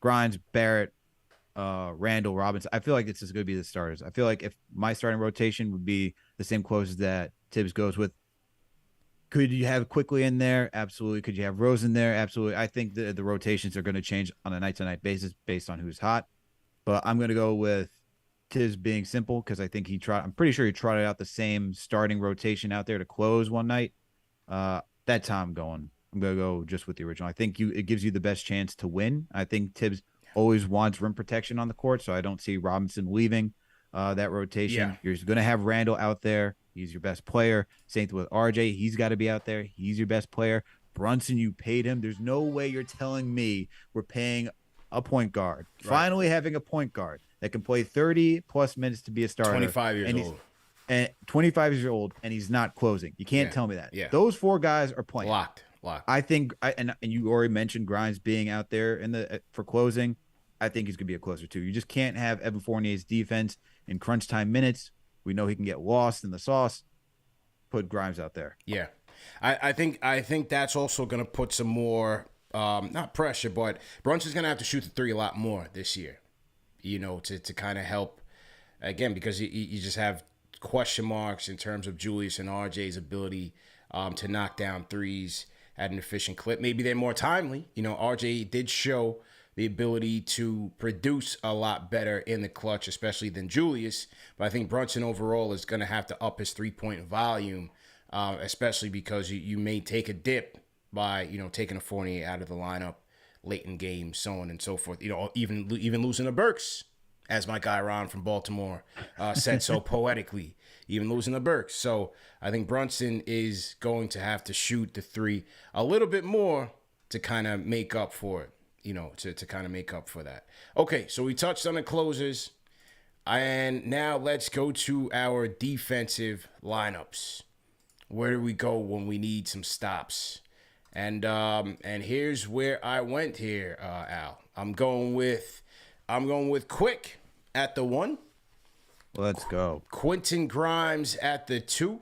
Grimes, Barrett, Randall, Robinson. I feel like this is going to be the starters. I feel like if my starting rotation would be the same closes that Tibbs goes with, could you have Quickly in there? Absolutely. Could you have Rose in there? Absolutely. I think the rotations are going to change on a night-to-night basis based on who's hot. But I'm going to go with Tibbs being simple because I think I'm pretty sure he trotted out the same starting rotation out there to close one night. That time I'm going to go just with the original. I think it gives you the best chance to win. I think Tibbs always wants rim protection on the court, so I don't see Robinson leaving that rotation. Yeah. You're going to have Randall out there. He's your best player. Same thing with RJ. He's got to be out there. He's your best player. Brunson, you paid him. There's no way you're telling me we're paying a point guard. Right. Finally having a point guard that can play 30-plus minutes to be a starter. 25 years old. And 25 years old, and he's not closing. You can't tell me that. Yeah. Those 4 guys are playing. Locked. I think, and you already mentioned Grimes being out there for closing. I think he's going to be a closer too. You just can't have Evan Fournier's defense in crunch time minutes. We know he can get lost in the sauce. Put Grimes out there. Yeah. I think that's also going to put some more, not pressure, but Brunson's going to have to shoot the 3 a lot more this year, you know, to kind of help, again, because you just have question marks in terms of Julius and RJ's ability to knock down threes at an efficient clip. Maybe they're more timely. You know, RJ did show the ability to produce a lot better in the clutch, especially than Julius. But I think Brunson overall is going to have to up his 3-point volume, especially because you may take a dip by, you know, taking a Fournier out of the lineup late in games, so on and so forth. You know, even losing to Burks, as my guy Ron from Baltimore said so poetically, even losing to Burks. So I think Brunson is going to have to shoot the 3 a little bit more to kind of make up for it. You know, to kind of make up for that. Okay, so we touched on the closers. And now let's go to our defensive lineups. Where do we go when we need some stops? And here's where I went here, Al. I'm going with Quick at the 1. Let's go. Quentin Grimes at the 2.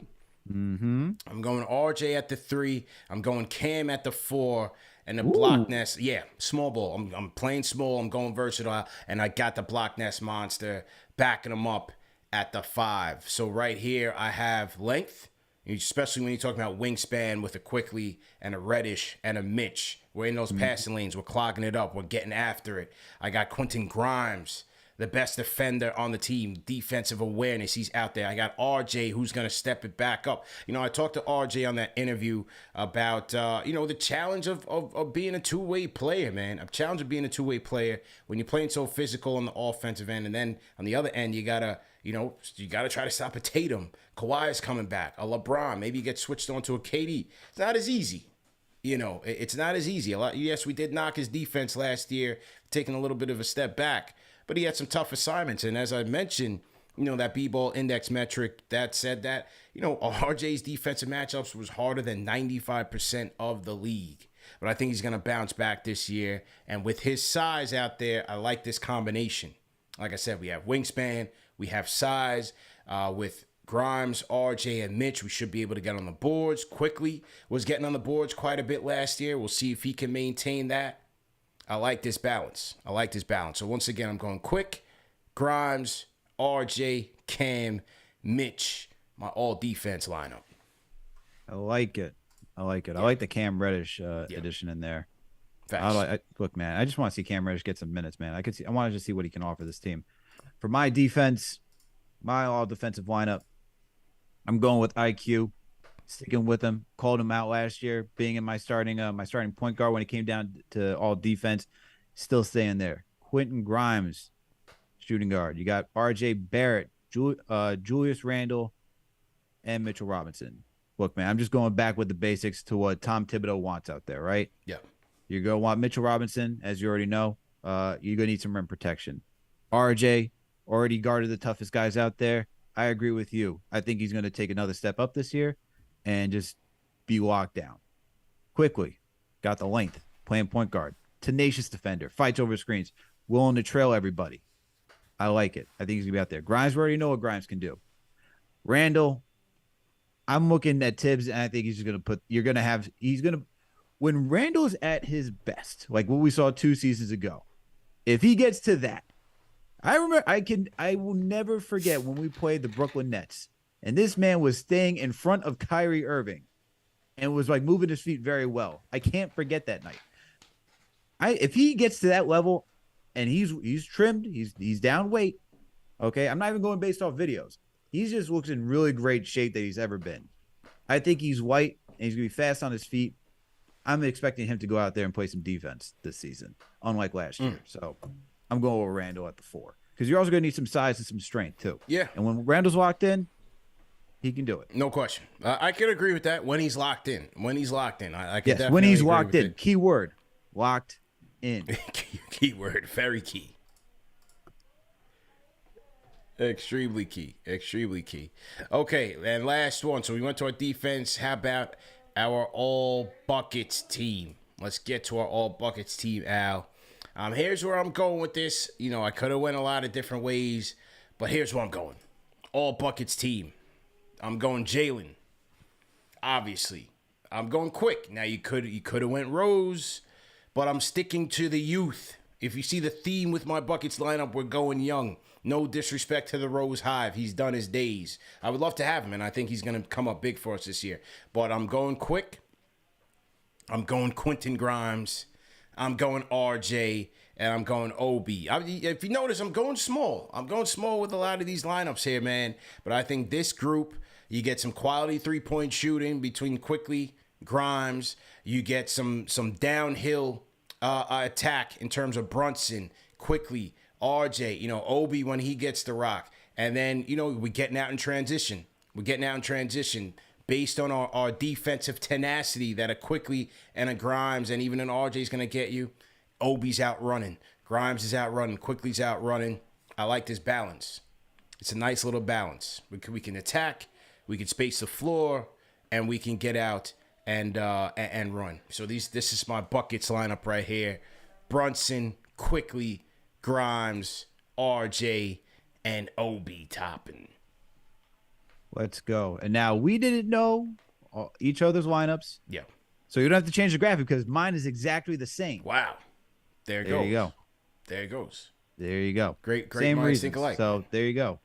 Mm-hmm. I'm going RJ at the 3. I'm going Cam at the 4. And the block nest, small ball. I'm playing small. I'm going versatile. And I got the block nest monster backing him up at the 5. So right here, I have length, especially when you're talking about wingspan with a Quickly and a Reddish and a Mitch. We're in those passing lanes. We're clogging it up. We're getting after it. I got Quentin Grimes, the best defender on the team, defensive awareness. He's out there. I got RJ, who's going to step it back up. You know, I talked to RJ on that interview about, the challenge of being a two-way player, man. A challenge of being a two-way player when you're playing so physical on the offensive end. And then on the other end, you got to try to stop a Tatum. Kawhi is coming back. A LeBron. Maybe you get switched on to a KD. It's not as easy. You know, it's not as easy. Yes, we did knock his defense last year, taking a little bit of a step back. But he had some tough assignments. And as I mentioned, that B-ball index metric that said that, RJ's defensive matchups was harder than 95% of the league. But I think he's going to bounce back this year. And with his size out there, I like this combination. Like I said, we have wingspan, we have size. With Grimes, RJ, and Mitch, we should be able to get on the boards. Quickly was getting on the boards quite a bit last year. We'll see if he can maintain that. I like this balance. So once again, I'm going Quick, Grimes, RJ, Cam, Mitch, my all-defense lineup. I like it. I like the Cam Reddish addition in there. Look, man, I just want to see Cam Reddish get some minutes, man. I want to just see what he can offer this team. For my defense, my all-defensive lineup, I'm going with IQ. Sticking with him, called him out last year, being in my starting point guard when it came down to all defense. Still staying there. Quentin Grimes, shooting guard. You got R.J. Barrett, Julius Randle, and Mitchell Robinson. Look, man, I'm just going back with the basics to what Tom Thibodeau wants out there, right? Yeah. You're going to want Mitchell Robinson, as you already know. You're going to need some rim protection. R.J. already guarded the toughest guys out there. I agree with you. I think he's going to take another step up this year and just be locked down. Quickly, got the length, playing point guard, tenacious defender, fights over screens, willing to trail everybody. I like it. I think he's going to be out there. Grimes, we already know what Grimes can do. Randall, I'm looking at Tibbs, and I think he's just going to when Randall's at his best, like what we saw 2 seasons ago, if he gets to that, I will never forget when we played the Brooklyn Nets. And this man was staying in front of Kyrie Irving and was like moving his feet very well. I can't forget that night. If he gets to that level and he's trimmed, he's down weight. Okay. I'm not even going based off videos. He just looks in really great shape that he's ever been. I think he's white and he's going to be fast on his feet. I'm expecting him to go out there and play some defense this season, unlike last year. So I'm going with Randall at the 4 because you're also going to need some size and some strength too. Yeah. And when Randall's locked in, he can do it. No question. I can agree with that when he's locked in. I can definitely when he's agree locked with in. it. Key word, locked in. Key word, very key. Extremely key. Okay, and last one. So we went to our defense. How about our all buckets team? Let's get to our all buckets team, Al. Here's where I'm going with this. You know, I could have went a lot of different ways, but here's where I'm going. All buckets team. I'm going Jalen. Obviously. I'm going quick. Now you could have went Rose, but I'm sticking to the youth. If you see the theme with my buckets lineup, we're going young. No disrespect to the Rose Hive. He's done his days. I would love to have him, and I think he's going to come up big for us this year. But I'm going quick. I'm going Quentin Grimes. I'm going RJ, and I'm going OB. If you notice, I'm going small. I'm going small with a lot of these lineups here, man. But I think this group, you get some quality three-point shooting between Quickly, Grimes. You get some downhill attack in terms of Brunson, Quickly, RJ, Obi when he gets the rock. And then, we're getting out in transition. Based on our defensive tenacity that a Quickly and a Grimes and even an RJ is going to get you. Obi's out running. Grimes is out running. Quickly's out running. I like this balance. It's a nice little balance. We can attack, we can space the floor, and we can get out and run. So this is my buckets lineup right here. Brunson, Quickly, Grimes, RJ, and Obi topping. Let's go. And now we didn't know each other's lineups. Yeah. So you don't have to change the graphic because mine is exactly the same. Wow. There you go. There it goes. There you go. Great same minds reasons. think alike. So there you go.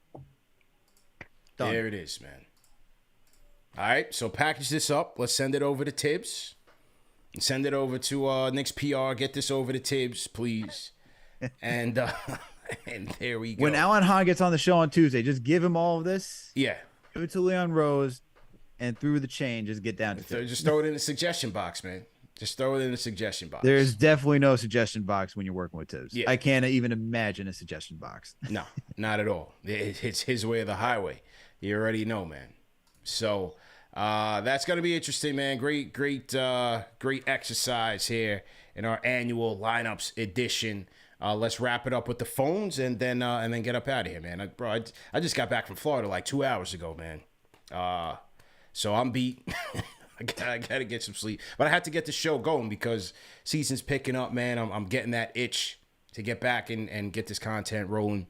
Done. There it is, man. All right, so package this up. Let's send it over to Tibbs. And send it over to Knicks PR. Get this over to Tibbs, please. And there we go. When Alan Hahn gets on the show on Tuesday, just give him all of this. Yeah. Give it to Leon Rose, and through the chain, just get down to Tibbs. Just throw it in the suggestion box, man. Just throw it in the suggestion box. There's definitely no suggestion box when you're working with Tibbs. Yeah. I can't even imagine a suggestion box. No, not at all. It's his way or the highway. You already know, man. So that's going to be interesting, man. Great exercise here in our annual lineups edition. Let's wrap it up with the phones and then get up out of here, man. I just got back from Florida like 2 hours ago, man. So I'm beat. I gotta get some sleep, but I had to get the show going because season's picking up, man. I'm getting that itch to get back and get this content rolling.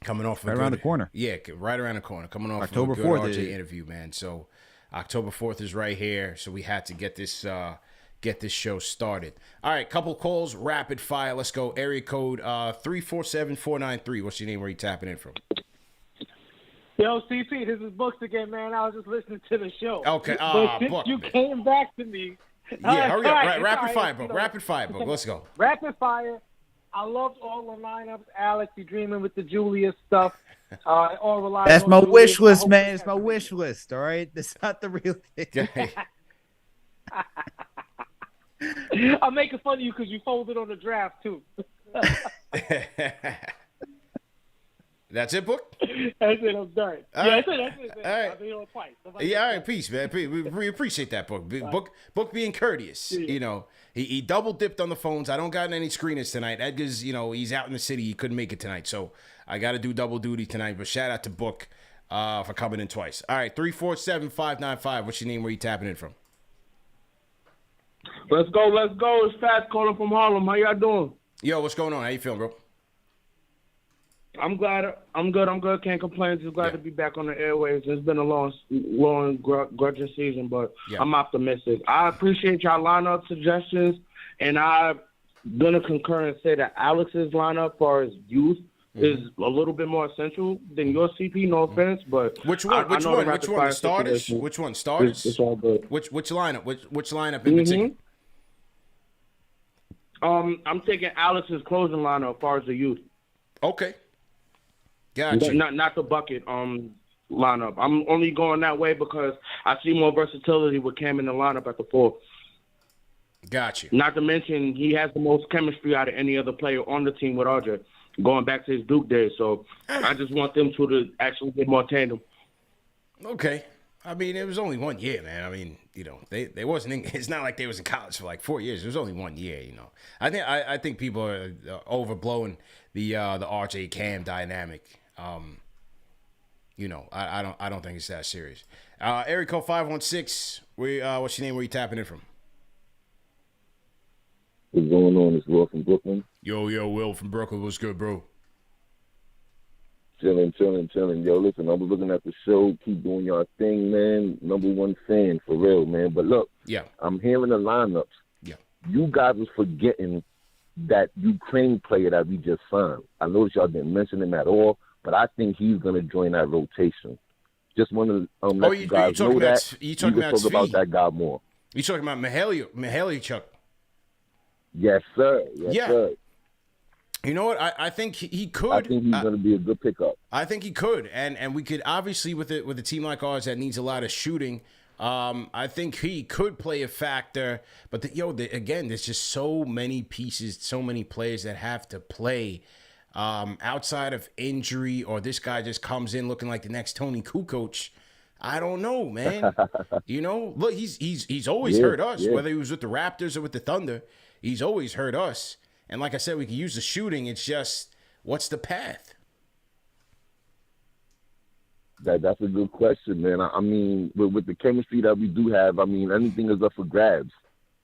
Coming off around the corner. Yeah, right around the corner. Coming off October of a good 4th RJ interview, man. So October 4th is right here. So we had to get this show started. All right, couple calls, rapid fire. Let's go. Area code 347-493. What's your name? Where you tapping in from? Yo, CP, this is Books again, man. I was just listening to the show. Okay, but since Book, you man. came back to me. Yeah, hurry up. Right, Rapid fire, Book. Rapid fire, Book. Let's go. Rapid fire. I loved all the lineups. Alex, you dreaming with the Julius stuff. All relies That's on my Julius. wish list, I hope man. he It's has my a- wish list. All right, that's not the real thing. I'm making fun of you because you folded on the draft too. That's it, Book? That's it. I'm done. That's it. All right. I've been on twice. Yeah, all right, peace, man. We appreciate that, Book. Book being courteous. Yeah. You know, he double dipped on the phones. I don't got any screeners tonight. Edgar's, you know, he's out in the city. He couldn't make it tonight, so I got to do double duty tonight. But shout out to Book for coming in twice. All right, 347-595. What's your name? Where you tapping in from? Let's go. It's Fats calling from Harlem. How y'all doing? Yo, what's going on? How you feeling, bro? I'm glad. I'm good. Can't complain. Just glad Yeah. to be back on the airwaves. It's been a long grudging season, but Yeah. I'm optimistic. I appreciate y'all lineup suggestions, and I'm gonna concur and say that Alex's lineup for his youth is a little bit more essential than your CP. No offense, but Which one? I Which know one? the Which rapid one? fire The starters? situation. Which one? Starters? It's all good. Which lineup? Which lineup in particular? I'm taking Alex's closing lineup as far as the youth. Okay. Gotcha. Not the bucket lineup. I'm only going that way because I see more versatility with Cam in the lineup at the 4. Gotcha. Not to mention he has the most chemistry out of any other player on the team with RJ, going back to his Duke days. So I just want them two to actually get more tandem. Okay. I mean, it was only 1 year, man. I mean, you know, they wasn't in, it's not like they was in college for like 4 years. It was only 1 year, you know. I think people are overblowing the RJ Cam dynamic. You know, I don't think it's that serious. Area code 516. What's your name? Where you tapping in from? What's going on? It's Will from Brooklyn. Yo, Will from Brooklyn. What's good, bro? Chilling. Yo, listen, I was looking at the show. Keep doing your thing, man. Number one fan, for real, man. But look, Yeah. I'm hearing the lineups. Yeah. You guys was forgetting that Ukraine player that we just signed. I noticed y'all didn't mention him at all, but I think he's going to join that rotation. Just want to let you guys know that. You talking about talk about Svi? that guy more. You talking about Mihalichuk? Yes, sir. Yes, Yeah. sir. You know what? I think he could. I think he's going to be a good pickup. I think he could, and we could obviously with a team like ours that needs a lot of shooting. I think he could play a factor, but again, there's just so many pieces, so many players that have to play outside of injury, or this guy just comes in looking like the next Tony Kukoc. I don't know, man. You know, look, he's always hurt us, whether he was with the Raptors or with the Thunder. He's always hurt us. And like I said, we can use the shooting. It's just, what's the path? That's a good question, man. I mean, with the chemistry that we do have, I mean, anything is up for grabs,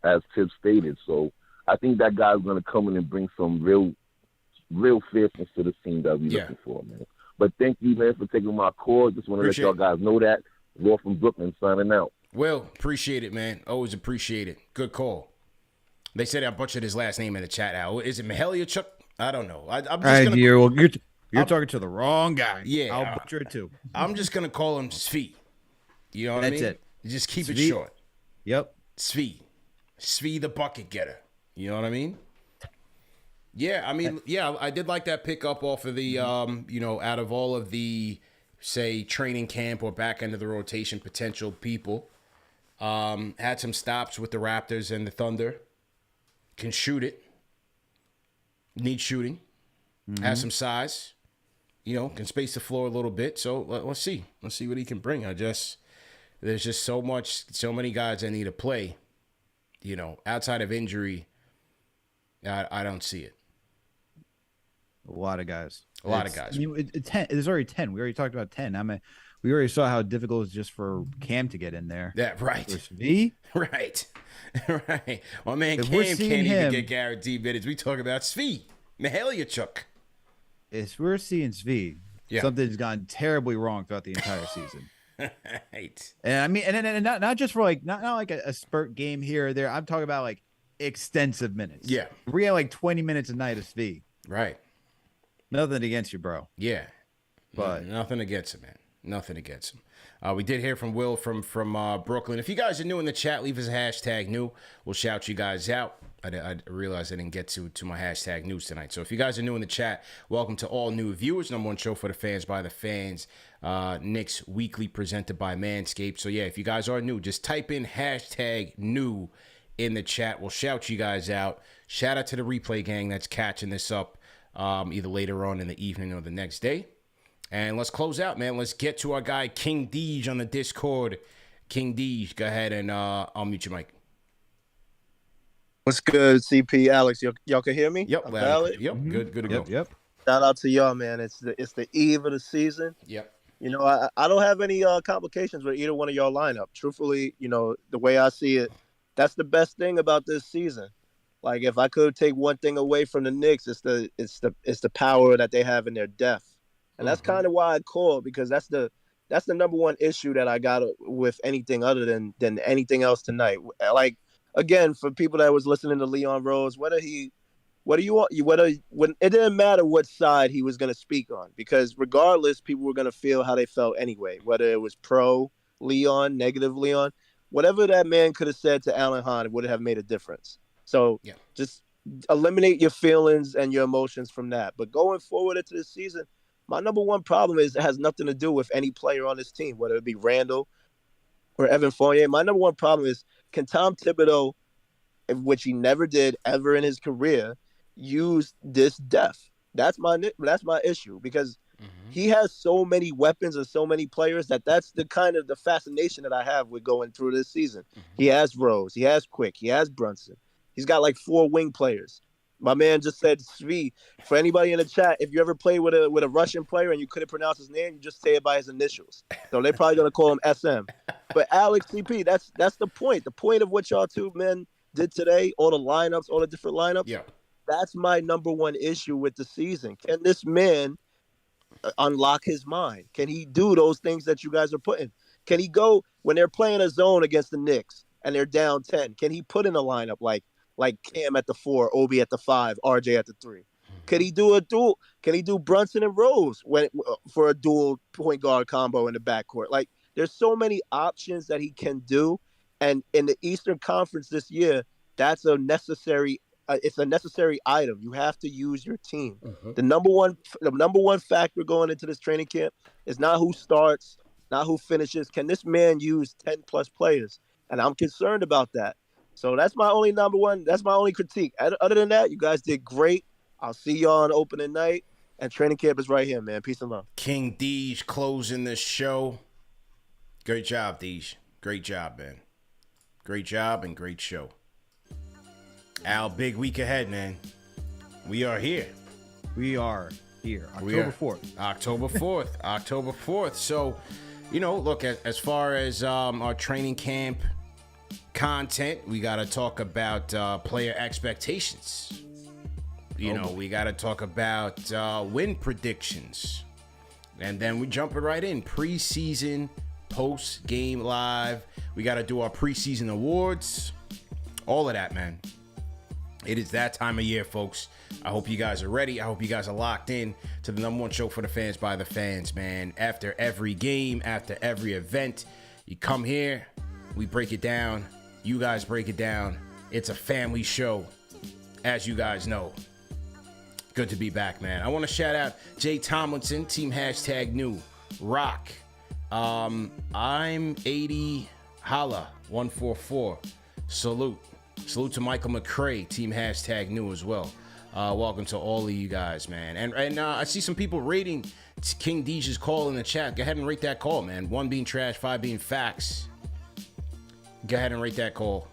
as Tip stated. So I think that guy's going to come in and bring some real fierceness to the team that we're looking for, man. But thank you, man, for taking my call. Just want to let y'all guys know that. Raw from Brooklyn signing out. Well, appreciate it, man. Always appreciate it. Good call. They said I butchered his last name in the chat out. Is it Mihalichuk? I don't know. I'm just gonna. You're talking to the wrong guy. Yeah, I'll butcher it too. I'm just gonna call him Svi. You know what I mean? That's it. Just keep it Svi. short. Yep. Svi the bucket getter. You know what I mean? Yeah, I mean, I did like that pickup off of the, out of all of the, say, training camp or back end of the rotation potential people. Had some stops with the Raptors and the Thunder. Can shoot it. Need shooting. Has some size. You know, can space the floor a little bit. So let's see. Let's see what he can bring. There's just so many guys that need to play. You know, outside of injury, I don't see it. A lot of guys. A lot of guys. I mean, there's already 10. We already talked about 10. We already saw how difficult it's just for Cam to get in there. Yeah, right. For Svi? Right. Right. My man If Cam we're can't seeing even him- get guaranteed minutes. We talk about Svi. Mihalichuk. If we're seeing Svi, something's gone terribly wrong throughout the entire season. Right. And I mean, and not just for not like a spurt game here or there. I'm talking about like extensive minutes. Yeah. We had like 20 minutes a night of Svi. Right. Nothing against you, bro. Yeah. But nothing against it, man. Nothing against him. We did hear from Will from Brooklyn. If you guys are new in the chat, leave us a hashtag new. We'll shout you guys out. I realized I didn't get to my hashtag news tonight. So if you guys are new in the chat, welcome to all new viewers. Number one show for the fans by the fans. Knicks Weekly presented by Manscaped. So yeah, if you guys are new, just type in hashtag new in the chat. We'll shout you guys out. Shout out to the replay gang that's catching this up either later on in the evening or the next day. And let's close out, man. Let's get to our guy, King Deej, on the Discord. King Deej, go ahead and I'll mute your mic. What's good, CP, Alex? Y'all can hear me? Yep, valid. Yep, good to go. Yep. Shout out to y'all, man. It's the eve of the season. Yep. You know, I don't have any complications with either one of y'all lineup. Truthfully, you know, the way I see it, that's the best thing about this season. Like, if I could take one thing away from the Knicks, it's the power that they have in their depth. And that's kind of why I called, because that's the number one issue that I got with anything other than anything else tonight. Like, again, for people that was listening to Leon Rose, when it didn't matter what side he was going to speak on, because regardless, people were going to feel how they felt anyway, whether it was pro Leon, negative Leon, whatever that man could have said to Alan Hahn would have made a difference. So just eliminate your feelings and your emotions from that. But going forward into this season, my number one problem is it has nothing to do with any player on this team, whether it be Randall or Evan Fournier. My number one problem is, can Tom Thibodeau, which he never did ever in his career, use this depth? That's my issue, because he has so many weapons and so many players that's the kind of the fascination that I have with going through this season. He has Rose, he has Quick, he has Brunson. He's got like 4 wing players. My man just said, Svi, for anybody in the chat, if you ever played with a Russian player and you couldn't pronounce his name, you just say it by his initials. So they're probably going to call him SM. But Alex, CP, that's the point. The point of what y'all two men did today, all the lineups, all the different lineups, that's my number one issue with the season. Can this man unlock his mind? Can he do those things that you guys are putting? Can he go, when they're playing a zone against the Knicks and they're down 10, can he put in a lineup like Cam at the 4, Obi at the 5, RJ at the 3? Could he do a dual? Can he do Brunson and Rose for a dual point guard combo in the backcourt? Like, there's so many options that he can do. And in the Eastern Conference this year, that's a necessary it's a necessary item. You have to use your team. The number one factor going into this training camp is not who starts, not who finishes. Can this man use 10 plus players? And I'm concerned about that. So that's my only number one. That's my only critique. Other than that, you guys did great. I'll see y'all on opening night. And training camp is right here, man. Peace and love. King Deej closing the show. Great job, Deej. Great job, man. Great job and great show. Al, big week ahead, man. We are here. We are here. October 4th. October 4th. So, you know, look, as far as our training camp content, we got to talk about player expectations. You know, we got to talk about win predictions. And then we jump it right in. Preseason, post-game live. We got to do our preseason awards. All of that, man. It is that time of year, folks. I hope you guys are ready. I hope you guys are locked in to the number one show for the fans by the fans, man. After every game, after every event, you come here, we break it down. You guys break it down. It's a family show, as you guys know. Good to be back, man. I want to shout out Jay Tomlinson, team hashtag new, rock. I'm 80, holla, 144. Salute to Michael McCray, team hashtag new as well. Welcome to all of you guys, man. And I see some people rating King Deej's call in the chat. Go ahead and rate that call, man. 1 being trash, 5 being facts. Go ahead and rate that call.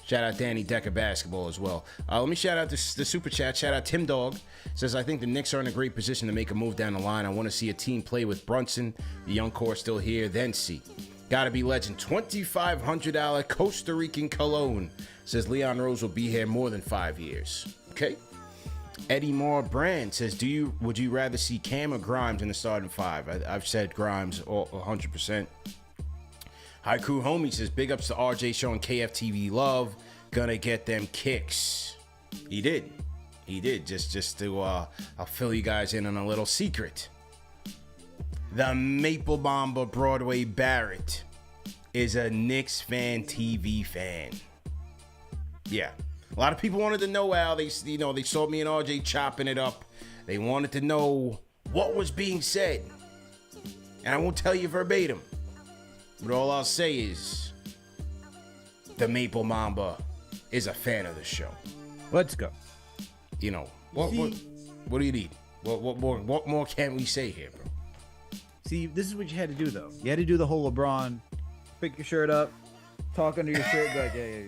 Shout out Danny Decker Basketball as well. Let me shout out the super chat. Shout out Tim Dog. Says, I think the Knicks are in a great position to make a move down the line. I want to see a team play with Brunson, the young core still here, then see. Gotta be legend. $2,500 Costa Rican cologne. Says Leon Rose will be here more than 5 years. Okay. Eddie Moore Brand says, would you rather see Cam or Grimes in the starting 5? I've said Grimes 100%. Haiku Homie says, big ups to RJ showing KFTV love. Gonna get them kicks. He did. Just to, I'll fill you guys in on a little secret. the Maple Bomber Broadway Barrett is a KnicksFanTV fan. Yeah. A lot of people wanted to know, Al. They saw me and RJ chopping it up. They wanted to know what was being said. And I won't tell you verbatim. But all I'll say is the Maple Mamba is a fan of the show. Let's go. You know, what do you need? What more can we say here, bro? See, this is what you had to do, though. You had to do the whole LeBron, pick your shirt up, talk under your shirt, be like, yeah,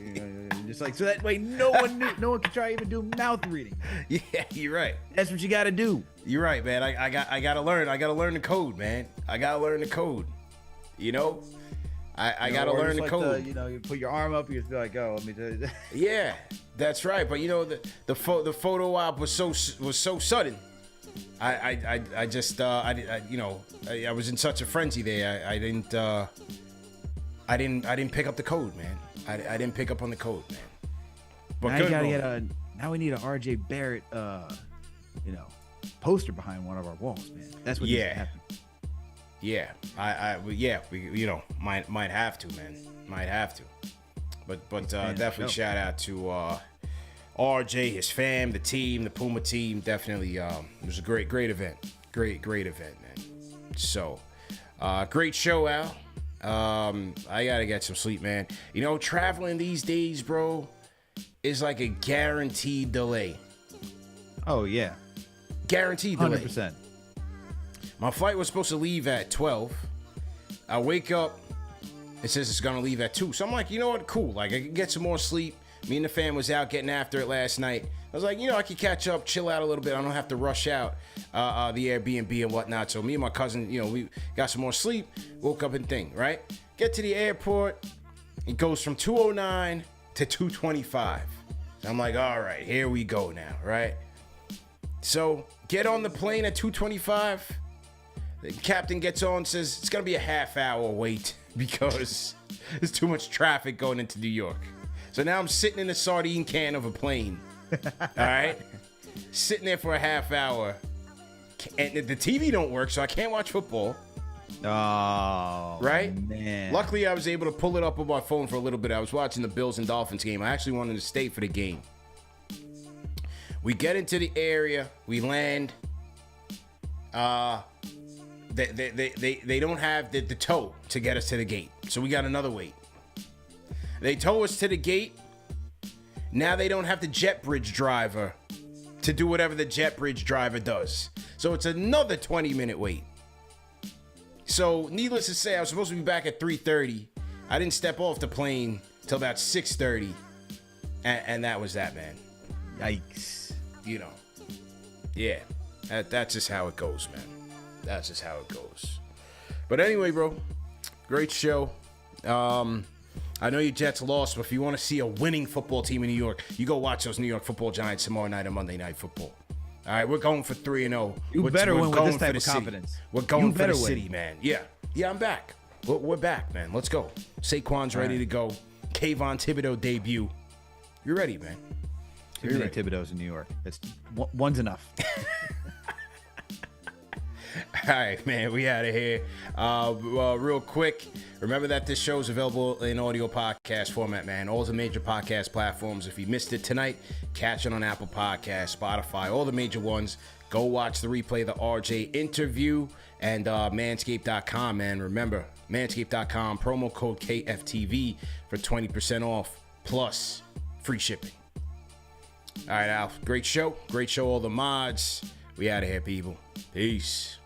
just like, so that way no one can try to even do mouth reading. Yeah, you're right. That's what you got to do. You're right, man. I gotta learn. I gotta learn the code, man. I gotta learn the code. You know, I gotta learn the code. You put your arm up, you just be like, oh, let me tell you that. Yeah, that's right. But the photo op was so sudden. I was in such a frenzy there. I didn't pick up the code, man. I didn't pick up on the code, man. But now we need an RJ Barrett, poster behind one of our walls, man. That's what needs to happen. Yeah, we might have to, man. Might have to. But definitely shout out to RJ, his fam, the team, the Puma team. Definitely, it was a great event. Great event, man. So, great show, Al. I gotta get some sleep, man. Traveling these days, bro, is like a guaranteed delay. Oh yeah, guaranteed delay. 100%. My flight was supposed to leave at 12. I wake up, it says it's gonna leave at 2. So I'm like, you know what? Cool. Like, I can get some more sleep. Me and the fam was out getting after it last night. I was like, I could catch up, chill out a little bit. I don't have to rush out the Airbnb and whatnot. So me and my cousin, we got some more sleep. Woke up and thing, right? Get to the airport. It goes from 2:09 to 2:25. So I'm like, all right, here we go now, right? So get on the plane at 2:25. The captain gets on and says it's going to be a half-hour wait because there's too much traffic going into New York. So now I'm sitting in a sardine can of a plane. All right? Sitting there for a half hour. And the TV don't work, so I can't watch football. Oh, right? Man. Luckily, I was able to pull it up on my phone for a little bit. I was watching the Bills and Dolphins game. I actually wanted to stay for the game. We get into the area. We land. They don't have the tow to get us to the gate. So we got another wait. They tow us to the gate. Now they don't have the jet bridge driver to do whatever the jet bridge driver does. So it's another 20-minute wait. So needless to say, I was supposed to be back at 3:30. I didn't step off the plane till about 6:30. And that was that, man. Yikes. Yeah. That's just how it goes, man. That's just how it goes. But anyway, bro, great show. I know your Jets lost, but if you want to see a winning football team in New York, you go watch those New York Football Giants tomorrow night on Monday Night Football. All right, we're going for 3-0. You better win with this type of confidence. We're going for the city, man. Yeah, I'm back. We're back, man. Let's go. Saquon's ready to go. Kayvon Thibodeau debut. You're ready, man. Too many Thibodeaus in New York. One's enough. All right, man, we out of here. Real quick, remember that this show is available in audio podcast format, man. All the major podcast platforms. If you missed it tonight, catch it on Apple Podcasts, Spotify, all the major ones. Go watch the replay, the RJ interview, and Manscaped.com, man. Remember, Manscaped.com, promo code KFTV for 20% off, plus free shipping. All right, Al, great show. Great show, all the mods. We out of here, people. Peace.